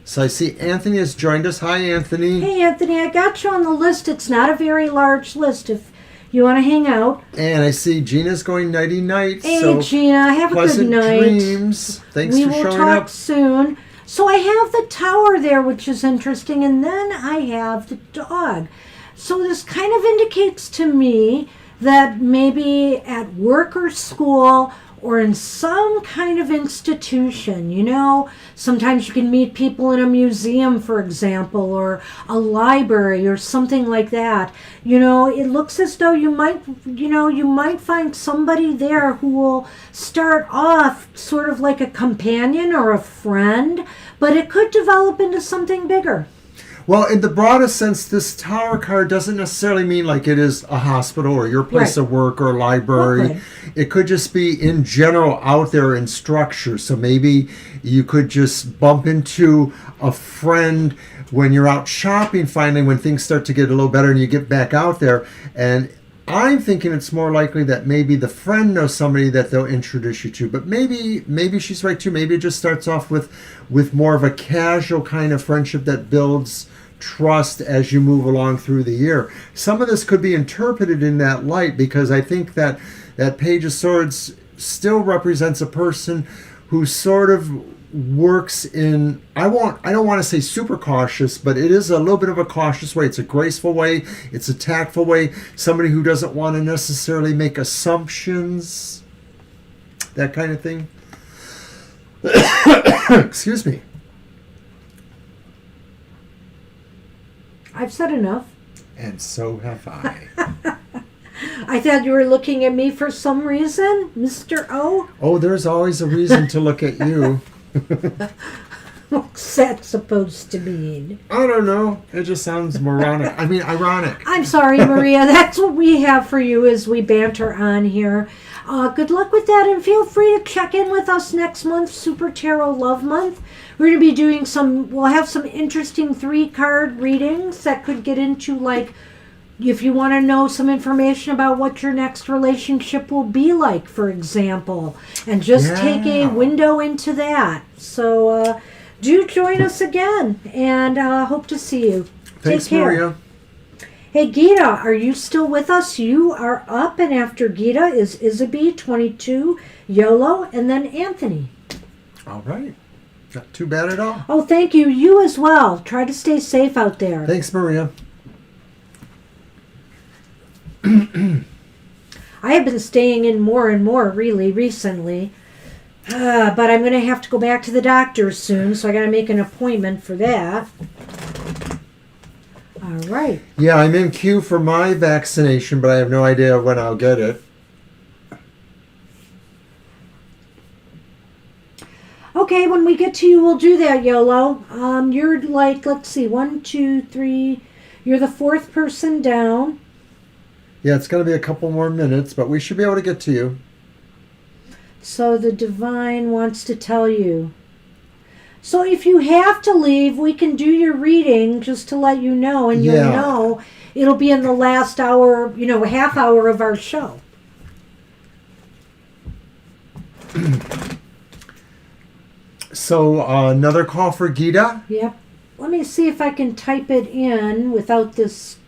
So I see Anthony has joined us. Hi, Anthony. Hey, Anthony, I got you on the list. It's not a very large list if you want to hang out. And I see Gina's going nighty-night. Hey, so Gina, have a good night. Pleasant dreams. Thanks for showing up. We will talk soon. So I have the tower there, which is interesting, and then I have the dog. So this kind of indicates to me that maybe at work or school or in some kind of institution, sometimes you can meet people in a museum, for example, or a library or something like that. It looks as though you might find somebody there who will start off sort of like a companion or a friend, but it could develop into something bigger. Well, in the broadest sense, this Tower card doesn't necessarily mean like it is a hospital or your place of work or library. Okay. It could just be in general out there in structure. So maybe you could just bump into a friend when you're out shopping finally, when things start to get a little better and you get back out there. And I'm thinking it's more likely that maybe the friend knows somebody that they'll introduce you to. But maybe she's right too. Maybe it just starts off with more of a casual kind of friendship that builds trust as you move along through the year. Some of this could be interpreted in that light, because I think that Page of Swords still represents a person who sort of works in, I don't want to say super cautious, but it is a little bit of a cautious way. It's a graceful way. It's a tactful way. Somebody who doesn't want to necessarily make assumptions, that kind of thing. Excuse me. I've said enough. And so have I. I thought you were looking at me for some reason, Mr. O. Oh, there's always a reason to look at you. What's that supposed to mean? I don't know. It just sounds moronic. I mean, ironic. I'm sorry, Maria. That's what we have for you as we banter on here. Good luck with that, and feel free to check in with us next month, Super Tarot Love Month. We're going to be doing we'll have some interesting 3-card readings that could get into, like, if you want to know some information about what your next relationship will be like, for example, and just take a window into that. So do join us again, and hope to see you. Thanks, Take care. Maria. Hey, Gita, are you still with us? You are up, and after Gita is Isabie, 22, YOLO, and then Anthony. All right. Not too bad at all. Oh, thank you. You as well. Try to stay safe out there. Thanks, Maria. I have been staying in more and more, really, recently. But I'm going to have to go back to the doctor soon, so I got to make an appointment for that. All right. Yeah, I'm in queue for my vaccination, but I have no idea when I'll get it. Okay, when we get to you, we'll do that, YOLO. You're like, let's see, 1, 2, 3. You're the 4th person down. Yeah, it's going to be a couple more minutes, but we should be able to get to you. So the divine wants to tell you. So if you have to leave, we can do your reading just to let you know, and you'll know it'll be in the last hour, half hour of our show. So another call for Gita? Yep. Let me see if I can type it in without this.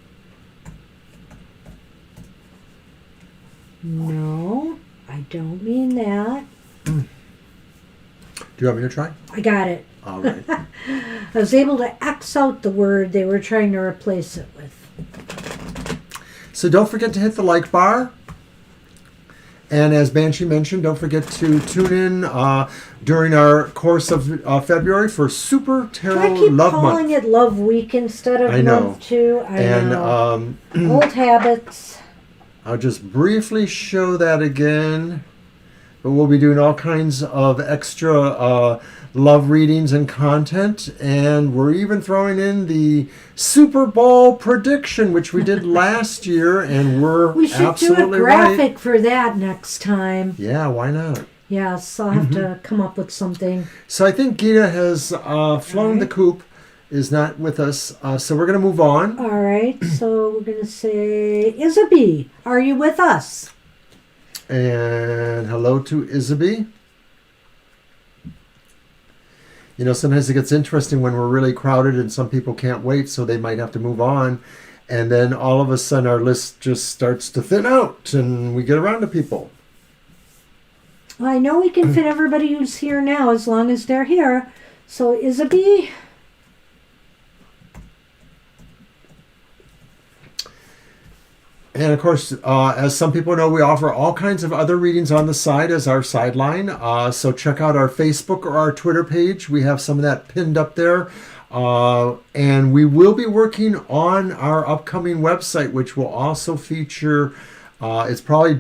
No, I don't mean that. Do you want me to try? I got it. All right. I was able to X out the word they were trying to replace it with. So don't forget to hit the like bar. And as Banshee mentioned, don't forget to tune in during our course of February for Super Tarot Love Month. I keep calling it Love Week instead of Month 2. I know. Old habits. I'll just briefly show that again. But we'll be doing all kinds of extra love readings and content. And we're even throwing in the Super Bowl prediction, which we did last year. And we should do a graphic for that next time. Yeah, why not? Yes, I'll have to come up with something. So I think Gita has flown the coop, is not with us. So we're going to move on. All right. So we're going to say, Isabie, are you with us? And hello to Isabie. You know, sometimes it gets interesting when we're really crowded and some people can't wait, so they might have to move on. And then all of a sudden our list just starts to thin out and we get around to people. Well, I know we can fit everybody who's here now as long as they're here. So, Isabie. And of course, as some people know, we offer all kinds of other readings on the side as our sideline. So check out our Facebook or our Twitter page. We have some of that pinned up there. And we will be working on our upcoming website, which will also feature, it's probably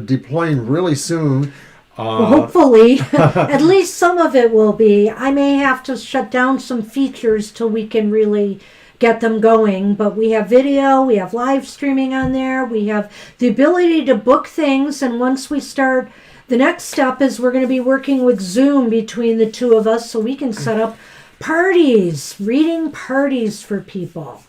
deploying really soon. Well, hopefully, at least some of it will be. I may have to shut down some features till we can really get them going, but we have video, we have live streaming on there, we have the ability to book things, and once we start, the next step is we're going to be working with Zoom between the two of us so we can set up parties, reading parties for people.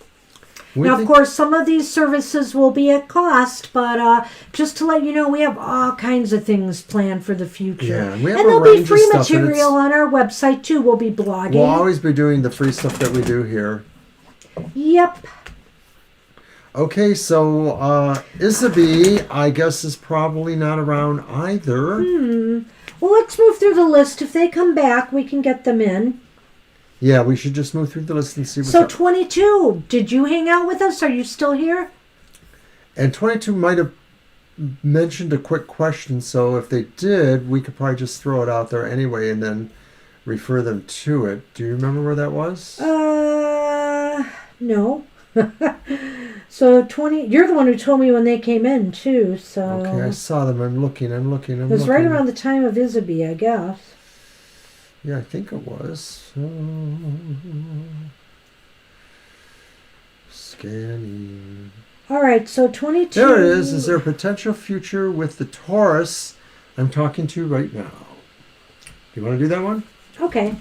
Now, of course, some of these services will be at cost, but just to let you know, we have all kinds of things planned for the future. Yeah, we have and there'll be free material on our website, too. We'll be blogging. We'll always be doing the free stuff that we do here. Yep. Okay, so Isabie, I guess, is probably not around either. Well, let's move through the list. If they come back, we can get them in. Yeah, we should just move through the list and see what's So up. 22, did you hang out with us? Are you still here? And 22 might have mentioned a quick question, so if they did, we could probably just throw it out there anyway and then refer them to it. Do you remember where that was? No. So 20, you're the one who told me when they came in too, so. Okay, I saw them. I'm looking. It was right around the time of Isaby, I guess. Yeah, I think it was. Scanning. All right, so 22. There it is. Is there a potential future with the Taurus I'm talking to right now? You want to do that one? Okay,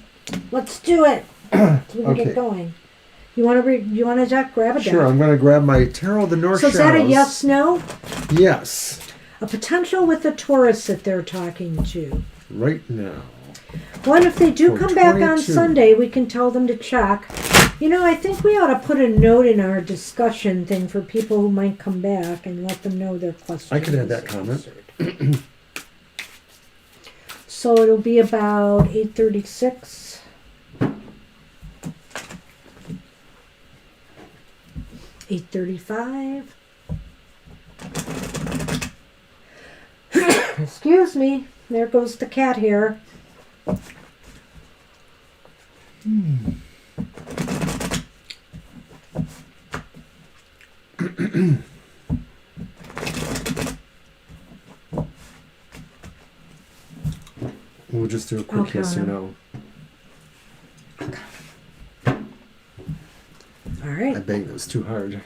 let's do it. So we can Okay. get going. You want to grab a deck? Sure, I'm going to grab my Tarot of the North So is Shadows. that a yes, no? Yes. A potential with the Taurus that they're talking to. Right now. Well, and if they do For come back on 22. Sunday, we can tell them to check. You know, I think we ought to put a note in our discussion thing for people who might come back and let them know their question. I could add that is comment. answered. So it'll be about 8:36. $8:35. Excuse me. There goes the cat hair. We'll just do a quick Okay. yes or no. All right. I banged those too hard.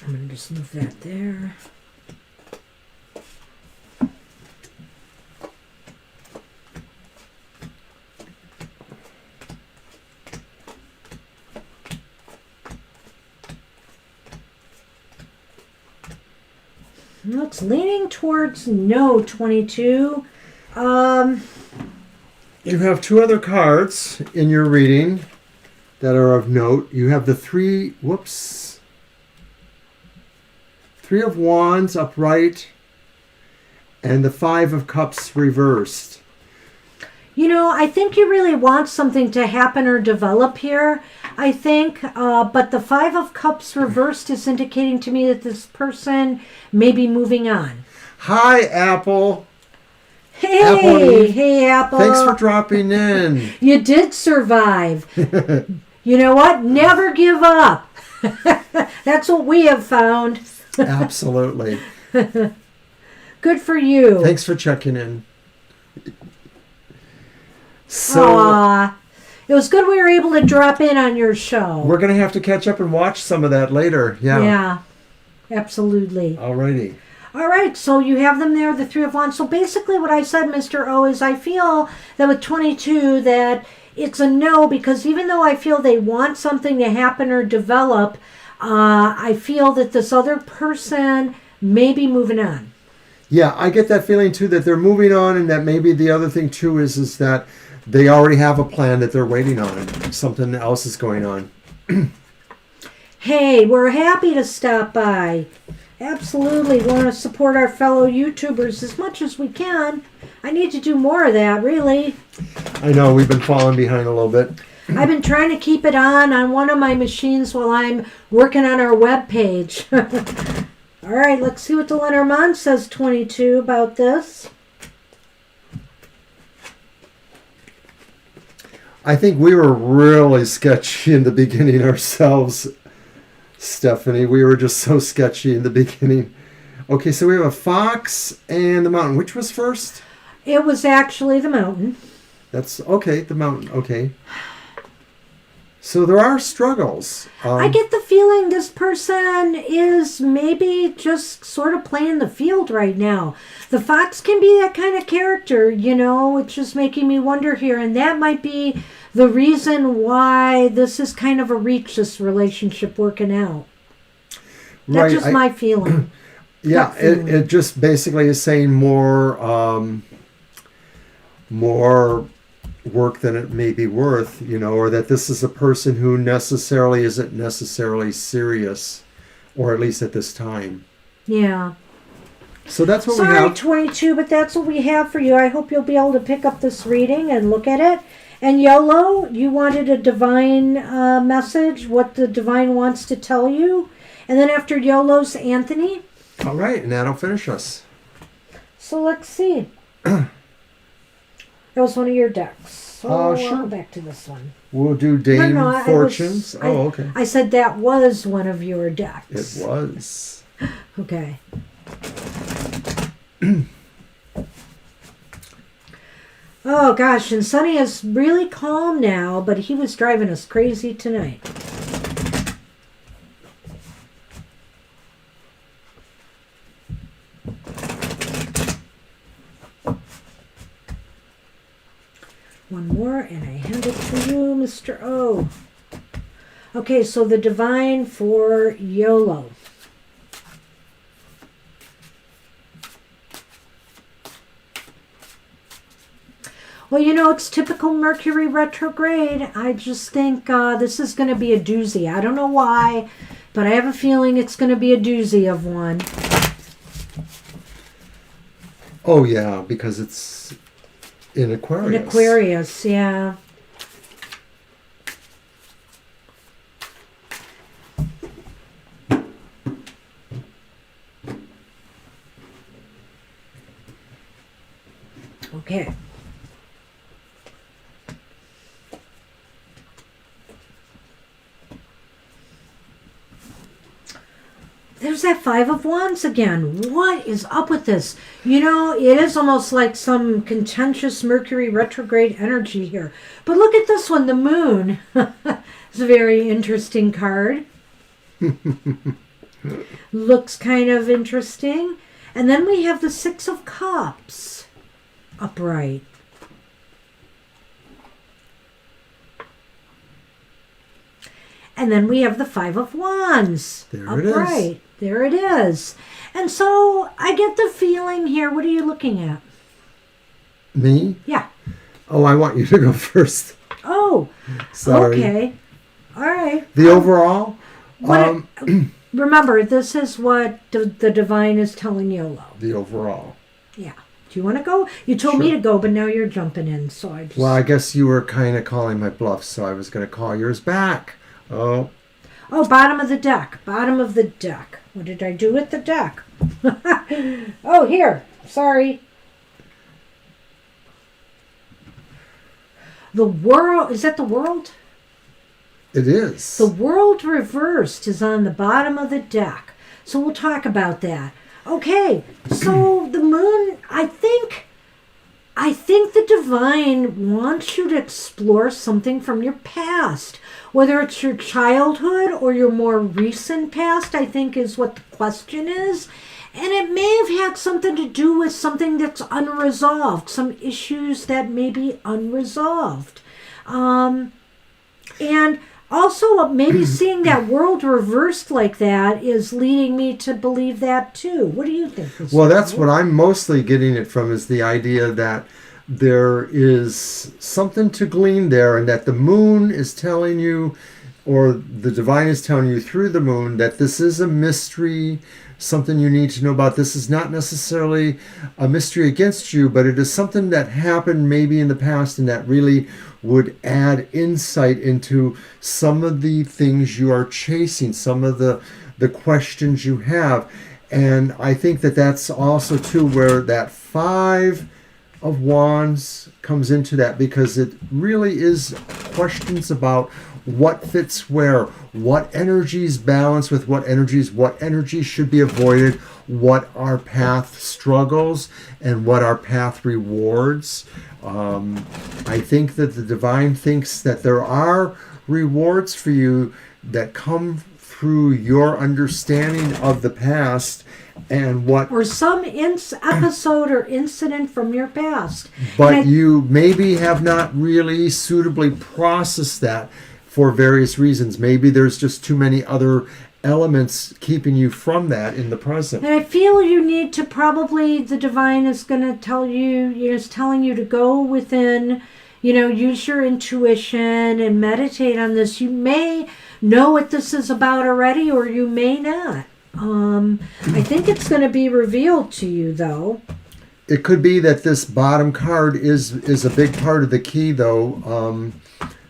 I'm going to just move that there. Well, it's leaning towards no, 22. You have two other cards in your reading that are of note. You have the Three of Wands upright and the Five of Cups reversed. You know, I think you really want something to happen or develop here. I think, but the Five of Cups reversed is indicating to me that this person may be moving on. Hi, Apple. Hey, Apple. hey, Apple. Thanks for dropping in. You did survive. You know what? Never give up. That's what we have found. Absolutely. Good for you. Thanks for checking in. So Aw, it was good we were able to drop in on your show. we're going to have to catch up and watch some of that later. Yeah, absolutely. Alrighty. All right, so you have them there, the Three of Wands. So basically what I said, Mr. O, is I feel that with 22 that it's a no, because even though I feel they want something to happen or develop, I feel that this other person may be moving on. Yeah, I get that feeling too, that they're moving on, and that maybe the other thing too is that they already have a plan that they're waiting on. Something else is going on. Hey, we're happy to stop by. Absolutely. We want to support our fellow YouTubers as much as we can. I need to do more of that, really. I know, we've been falling behind a little bit. I've been trying to keep it on one of my machines while I'm working on our webpage. All right, let's see what the Lenormand says, 22, about this. I think we were really sketchy in the beginning ourselves, Stephanie. We were just so sketchy in the beginning. Okay, so we have a fox and the mountain. Which was first? It was actually the mountain. That's okay, the mountain. Okay. So there are struggles. I get the feeling this person is maybe just sort of playing the field right now. The fox can be that kind of character, you know, it's just making me wonder here. And that might be the reason why this is kind of a reach, this relationship working out. That's just my feeling. Yeah, it just basically is saying more work than it may be worth, or that this is a person who necessarily isn't necessarily serious, or at least at this time. Yeah. So that's what we Sorry, have. 22, but that's what we have for you. I hope you'll be able to pick up this reading and look at it. And YOLO, you wanted a divine message, what the divine wants to tell you. And then after YOLO's Anthony. All right, and that'll finish us. So let's see. That was one of your decks. So Sure. I'll go back to this one. We'll do Dame No, Fortunes. Okay. I said that was one of your decks. It was. Okay. Oh gosh, and Sonny is really calm now, but he was driving us crazy tonight. One more, and I hand it to you, Mr. O. Okay, so the divine for YOLO. Well, it's typical Mercury retrograde. I just think this is going to be a doozy. I don't know why, but I have a feeling it's going to be a doozy of one. Oh, yeah, because it's in Aquarius. In Aquarius, yeah. Okay. There's that Five of Wands again. What is up with this? It is almost like some contentious Mercury retrograde energy here. But look at this one, the Moon. It's a very interesting card. Looks kind of interesting. And then we have the Six of Cups upright. And then we have the Five of Wands upright. There it is. And so I get the feeling here. What are you looking at? Me? Yeah. Oh, I want you to go first. Oh. Sorry. Okay. All right. The overall? Remember, this is what the divine is telling YOLO. The overall. Yeah. Do you want to go? You told me to go, but now you're jumping in, so I just... Well, I guess you were kind of calling my bluff, so I was going to call yours back. Oh, bottom of the deck. Bottom of the deck. What did I do with the deck? Oh, here. Sorry. The World. Is that the World? It is. The World reversed is on the bottom of the deck. So we'll talk about that. Okay. So the Moon, I think the divine wants you to explore something from your past. Whether it's your childhood or your more recent past, I think is what the question is. And it may have had something to do with something that's unresolved, some issues that may be unresolved. And also maybe seeing that world reversed like that is leading me to believe that too. What do you think? Well, that's what I'm mostly getting it from, is the idea that there is something to glean there, and that the moon is telling you, or the divine is telling you through the moon, that this is a mystery, something you need to know about. This is not necessarily a mystery against you, but it is something that happened maybe in the past, and that really would add insight into some of the things you are chasing, some of the questions you have. And I think that that's also too where that Five of Wands comes into that, because it really is questions about what fits where, what energies balance with what energies should be avoided, what our path struggles and what our path rewards. I think that the divine thinks that there are rewards for you that come through your understanding of the past and what, or some episode or incident from your past. but you maybe have not really suitably processed that for various reasons. Maybe there's just too many other elements keeping you from that in the present. And I feel you need to probably, the divine is going to tell you, is telling you to go within use your intuition and meditate on this. You may know what this is about already, or you may not. I think it's going to be revealed to you, though. It could be that this bottom card is a big part of the key, though,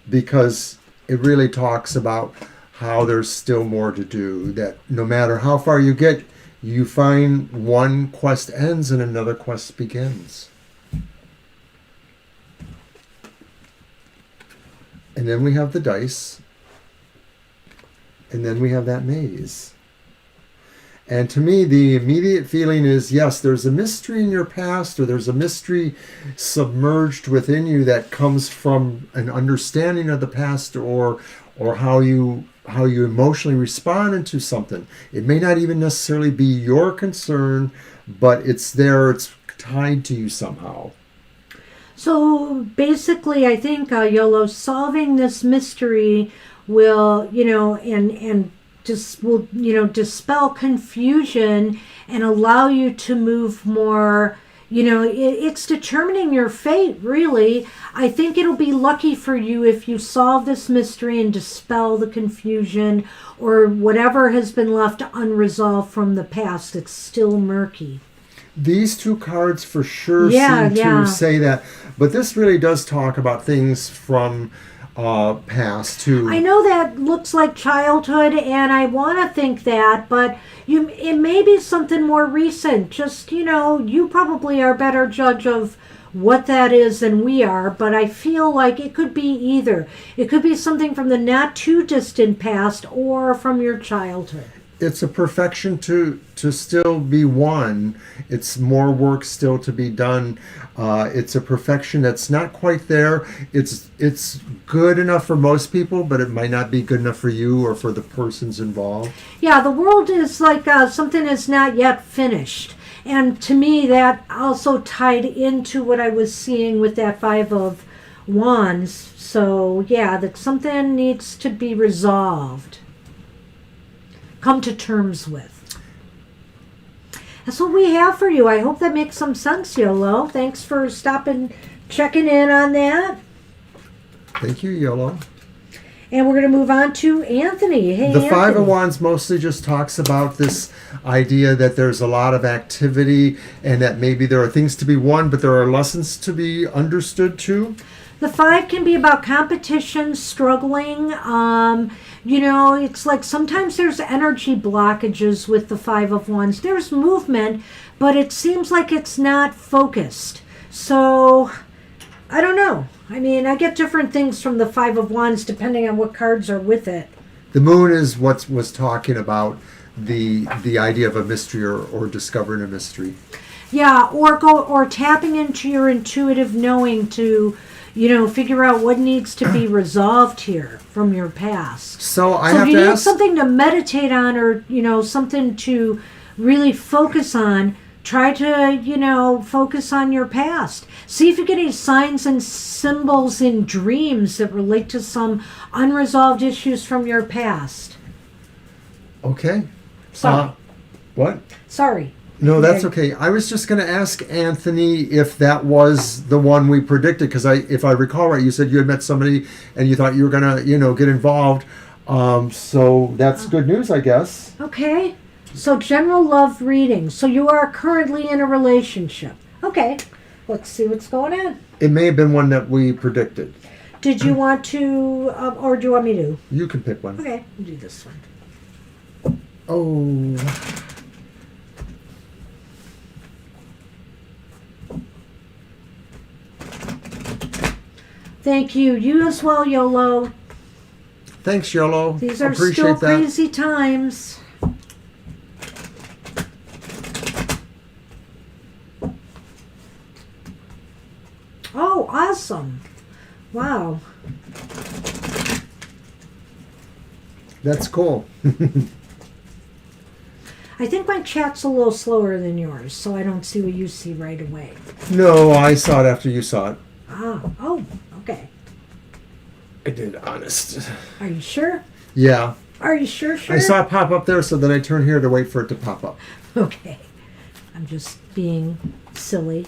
because it really talks about how there's still more to do. That no matter how far you get, you find one quest ends and another quest begins. And then we have the dice. And then we have that maze. And to me, the immediate feeling is, yes, there's a mystery in your past, or there's a mystery submerged within you that comes from an understanding of the past, or how you emotionally responded to something. It may not even necessarily be your concern, but it's there, it's tied to you somehow. So basically, I think, YOLO, solving this mystery will, dispel confusion and allow you to move more. It's determining your fate, really. I think it'll be lucky for you if you solve this mystery and dispel the confusion or whatever has been left unresolved from the past. It's still murky. These two cards for sure seem to say that. But this really does talk about things from past too. I know that looks like childhood, and I want to think that, but it may be something more recent. Just, you probably are a better judge of what that is than we are, but I feel like it could be either. It could be something from the not too distant past or from your childhood. It's a perfection to still be won. It's more work still to be done. It's a perfection that's not quite there. It's good enough for most people, but it might not be good enough for you or for the persons involved. Yeah, the world is like something is not yet finished. And to me, that also tied into what I was seeing with that Five of Wands. So, yeah, that something needs to be resolved. Come to terms with. That's what we have for you. I hope that makes some sense, YOLO. Thanks for checking in on that. Thank you, YOLO. And we're going to move on to Anthony. Hey, the Anthony. Five of Wands mostly just talks about this idea that there's a lot of activity and that maybe there are things to be won, but there are lessons to be understood too. The Five can be about competition, struggling. It's like sometimes there's energy blockages with the Five of Wands. There's movement, but it seems like it's not focused. So, I don't know. I mean, I get different things from the Five of Wands depending on what cards are with it. The Moon is what was talking about the idea of a mystery or discovering a mystery. Yeah, or tapping into your intuitive knowing to figure out what needs to be resolved here from your past. So if you need something to meditate on or, something to really focus on, try to, focus on your past. See if you get any signs and symbols in dreams that relate to some unresolved issues from your past. Okay. Sorry. What? Sorry. No, that's okay. I was just going to ask Anthony if that was the one we predicted, because if I recall right, you said you had met somebody and you thought you were going to, get involved. So that's good news, I guess. Okay. So general love reading. So you are currently in a relationship. Okay. Let's see what's going on. It may have been one that we predicted. Did you want to, or do you want me to? You can pick one. Okay. We'll do this one. Oh... Thank you. You as well, YOLO. Thanks, YOLO. These are still crazy times. Oh, awesome. Wow. That's cool. I think my chat's a little slower than yours, so I don't see what you see right away. No, I saw it after you saw it. Oh, okay. I did, honest. Are you sure? Yeah. Are you sure? I saw it pop up there, so then I turned here to wait for it to pop up. Okay. I'm just being silly.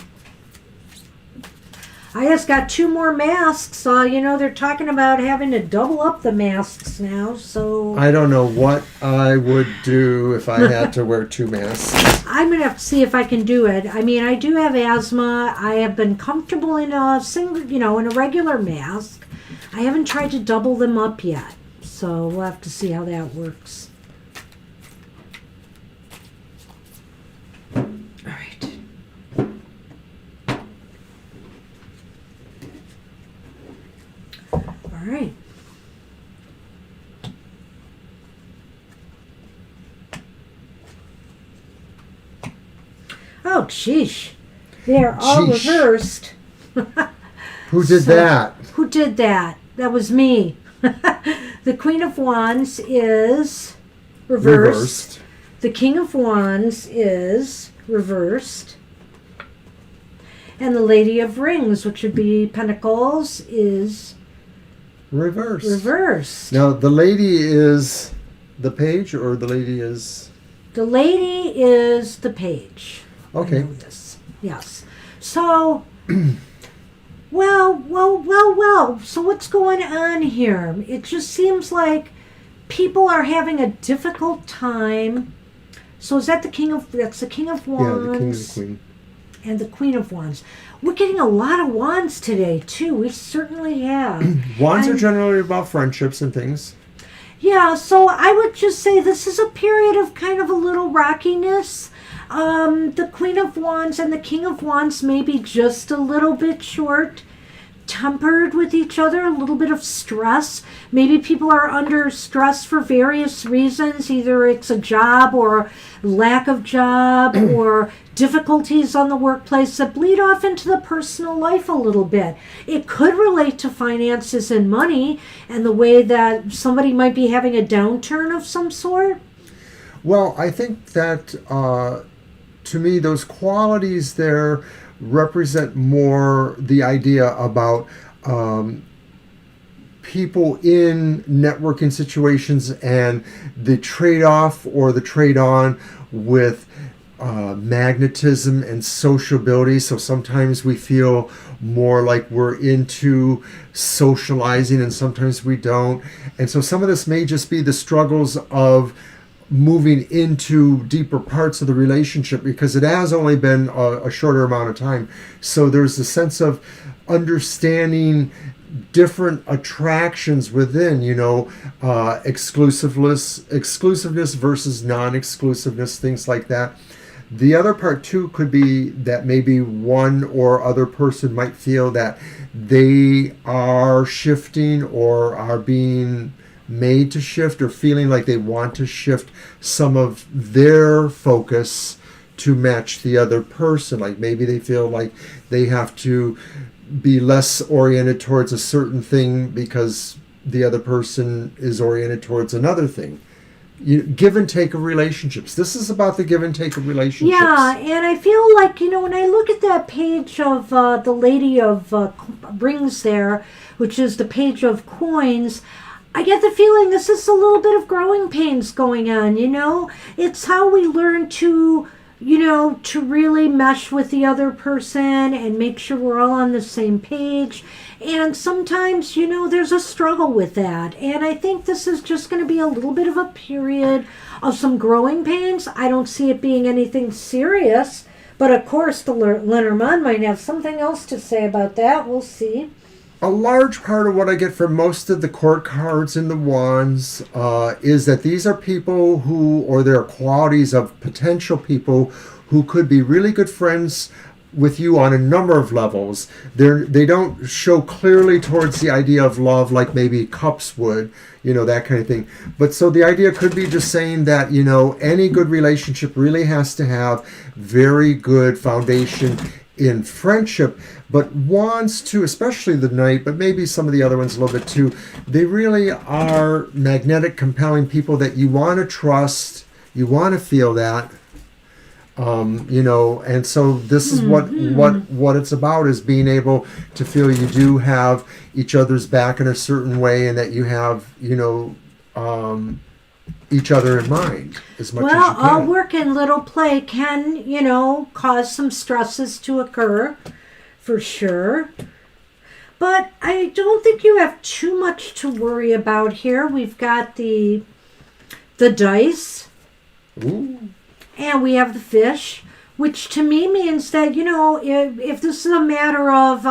I just got 2 more masks. They're talking about having to double up the masks now. So I don't know what I would do if I had to wear 2 masks. I'm gonna have to see if I can do it. I mean, I do have asthma. I have been comfortable in a in a regular mask. I haven't tried to double them up yet. So we'll have to see how that works. All right. All right. Oh, sheesh. They're all reversed. Who did that? Who did that? That was me. The Queen of Wands is reversed. The King of Wands is reversed. And the Lady of Rings, which would be Pentacles, is reversed. Now, the lady is the page, or the lady is... The lady is the page. Okay. I know this. Yes. So... Well. So what's going on here? It just seems like people are having a difficult time. So is that that's the King of Wands? Yeah, the King and the Queen. And the Queen of Wands. We're getting a lot of wands today, too. We certainly have. Wands are generally about friendships and things. Yeah, so I would just say this is a period of kind of a little rockiness. The Queen of Wands and the King of Wands may be just a little bit short-tempered with each other, a little bit of stress. Maybe people are under stress for various reasons. Either it's a job or lack of job or difficulties on the workplace that bleed off into the personal life a little bit. It could relate to finances and money and the way that somebody might be having a downturn of some sort. Well, I think that... to me, those qualities there represent more the idea about people in networking situations and the trade-off or the trade-on with magnetism and sociability. So sometimes we feel more like we're into socializing and sometimes we don't. And so some of this may just be the struggles of moving into deeper parts of the relationship because it has only been a shorter amount of time. So there's a sense of understanding different attractions within, exclusiveness versus non-exclusiveness, things like that. The other part too could be that maybe one or other person might feel that they are shifting or are being made to shift or feeling like they want to shift some of their focus to match the other person. Like maybe they feel like they have to be less oriented towards a certain thing because the other person is oriented towards another thing. Give and take of relationships. This is about the give and take of relationships. Yeah, and I feel like, when I look at that page of the Lady of Rings there, which is the page of coins, I get the feeling this is a little bit of growing pains going on, It's how we learn to, to really mesh with the other person and make sure we're all on the same page. And sometimes, there's a struggle with that. And I think this is just going to be a little bit of a period of some growing pains. I don't see it being anything serious. But of course, the Lenormand might have something else to say about that. We'll see. A large part of what I get from most of the court cards in the wands is that these are people who, or there are qualities of potential people who could be really good friends with you on a number of levels. They don't show clearly towards the idea of love like maybe cups would, that kind of thing. But so the idea could be just saying that, any good relationship really has to have very good foundation in friendship. But wands too, especially the Knight, but maybe some of the other ones a little bit too, they really are magnetic, compelling people that you want to trust, you want to feel that, and so this is what it's about, is being able to feel you do have each other's back in a certain way and that you have, each other in mind as much as you can. Well, all work and little play can, cause some stresses to occur, for sure. But I don't think you have too much to worry about here. We've got the dice. Ooh. And we have the fish, which to me means that, if this is a matter of,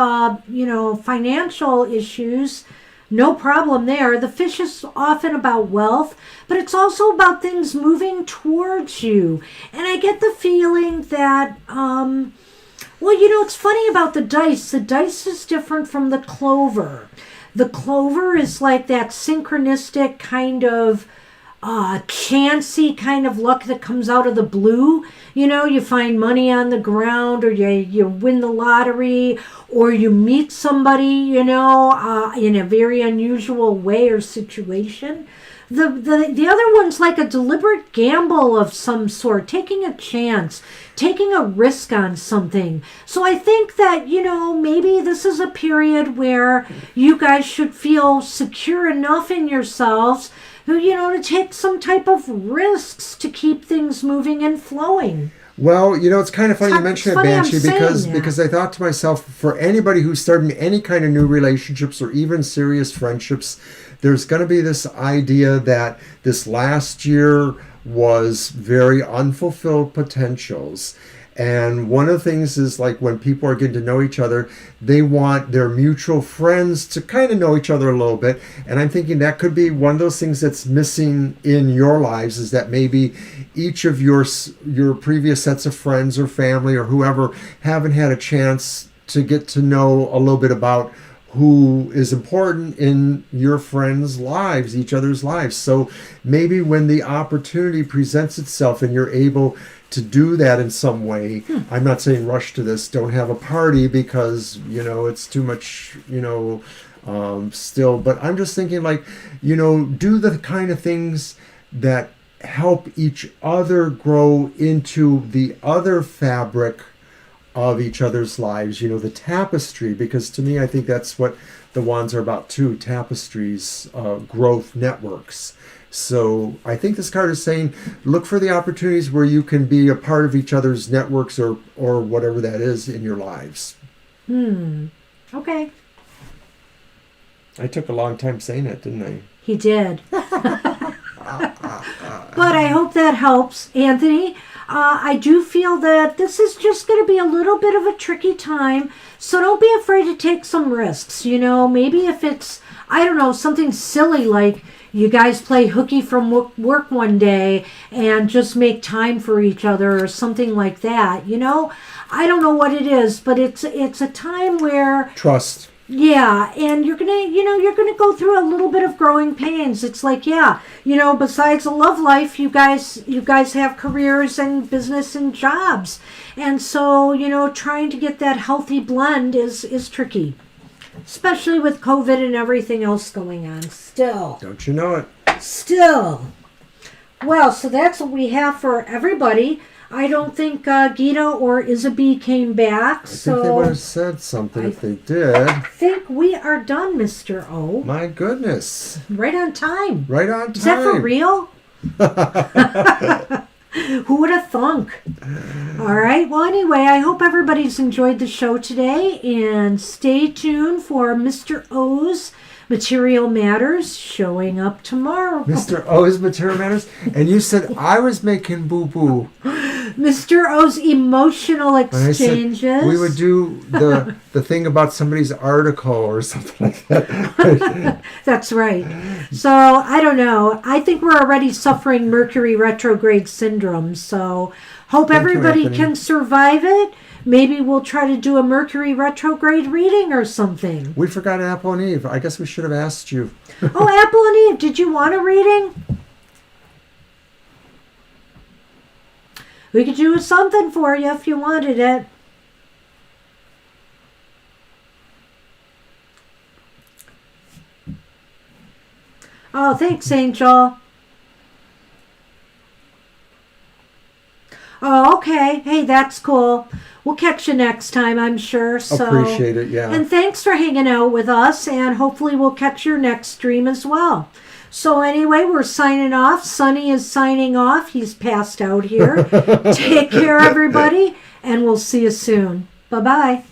financial issues, no problem there. The fish is often about wealth, but it's also about things moving towards you. And I get the feeling that, it's funny about the dice. The dice is different from the clover. The clover is like that synchronistic kind of chancy kind of luck that comes out of the blue. You find money on the ground, or you win the lottery, or you meet somebody, in a very unusual way or situation. The other one's like a deliberate gamble of some sort, taking a chance, taking a risk on something. So I think that, maybe this is a period where you guys should feel secure enough in yourselves, to take some type of risks to keep things moving and flowing. Well, it's kind of funny you mention it, Banshee, because I thought to myself, for anybody who's starting any kind of new relationships or even serious friendships, there's going to be this idea that this last year was very unfulfilled potentials. And one of the things is, like, when people are getting to know each other, they want their mutual friends to kind of know each other a little bit. And I'm thinking that could be one of those things that's missing in your lives, is that maybe each of your previous sets of friends or family or whoever haven't had a chance to get to know a little bit about who is important in your friends' lives, each other's lives. So maybe when the opportunity presents itself and you're able to do that in some way, I'm not saying rush to this, don't have a party because, it's too much, still, but I'm just thinking, like, do the kind of things that help each other grow into the other fabric of each other's lives, the tapestry, because to me, I think that's what the wands are about too, tapestries, growth networks. So I think this card is saying, look for the opportunities where you can be a part of each other's networks or whatever that is in your lives. Okay. I took a long time saying it, didn't I? He did. But I hope that helps, Anthony. I do feel that this is just going to be a little bit of a tricky time, so don't be afraid to take some risks. Maybe if it's, something silly like you guys play hooky from work one day and just make time for each other or something like that. I don't know what it is, but it's a time where trust. Yeah, and you're gonna go through a little bit of growing pains. It's like, besides the love life, you guys have careers and business and jobs, and so trying to get that healthy blend is tricky, especially with COVID and everything else going on. Still, don't you know it? Still, well, so that's what we have for everybody. I don't think Gita or Isabie came back. I think they would have said something if they did. I think we are done, Mr. O. My goodness. Right on time. Right on time. Is that for real? Who would have thunk? All right. Well, anyway, I hope everybody's enjoyed the show today. And stay tuned for Mr. O's Material Matters showing up tomorrow. Mr. O's Material Matters? And you said I was making boo-boo. Mr. O's emotional exchanges. We would do the thing about somebody's article or something like that. That's right. So, I don't know. I think we're already suffering Mercury retrograde syndrome. So, hope everybody can survive it. Maybe we'll try to do a Mercury retrograde reading or something. We forgot Apple and Eve. I guess we should have asked you. Oh, Apple and Eve, did you want a reading? We could do something for you if you wanted it. Oh, thanks, Angel. Oh, okay. Hey, that's cool. We'll catch you next time, I'm sure. So, appreciate it, yeah. And thanks for hanging out with us, and hopefully we'll catch your next stream as well. So anyway, we're signing off. Sonny is signing off. He's passed out here. Take care, everybody, and we'll see you soon. Bye-bye.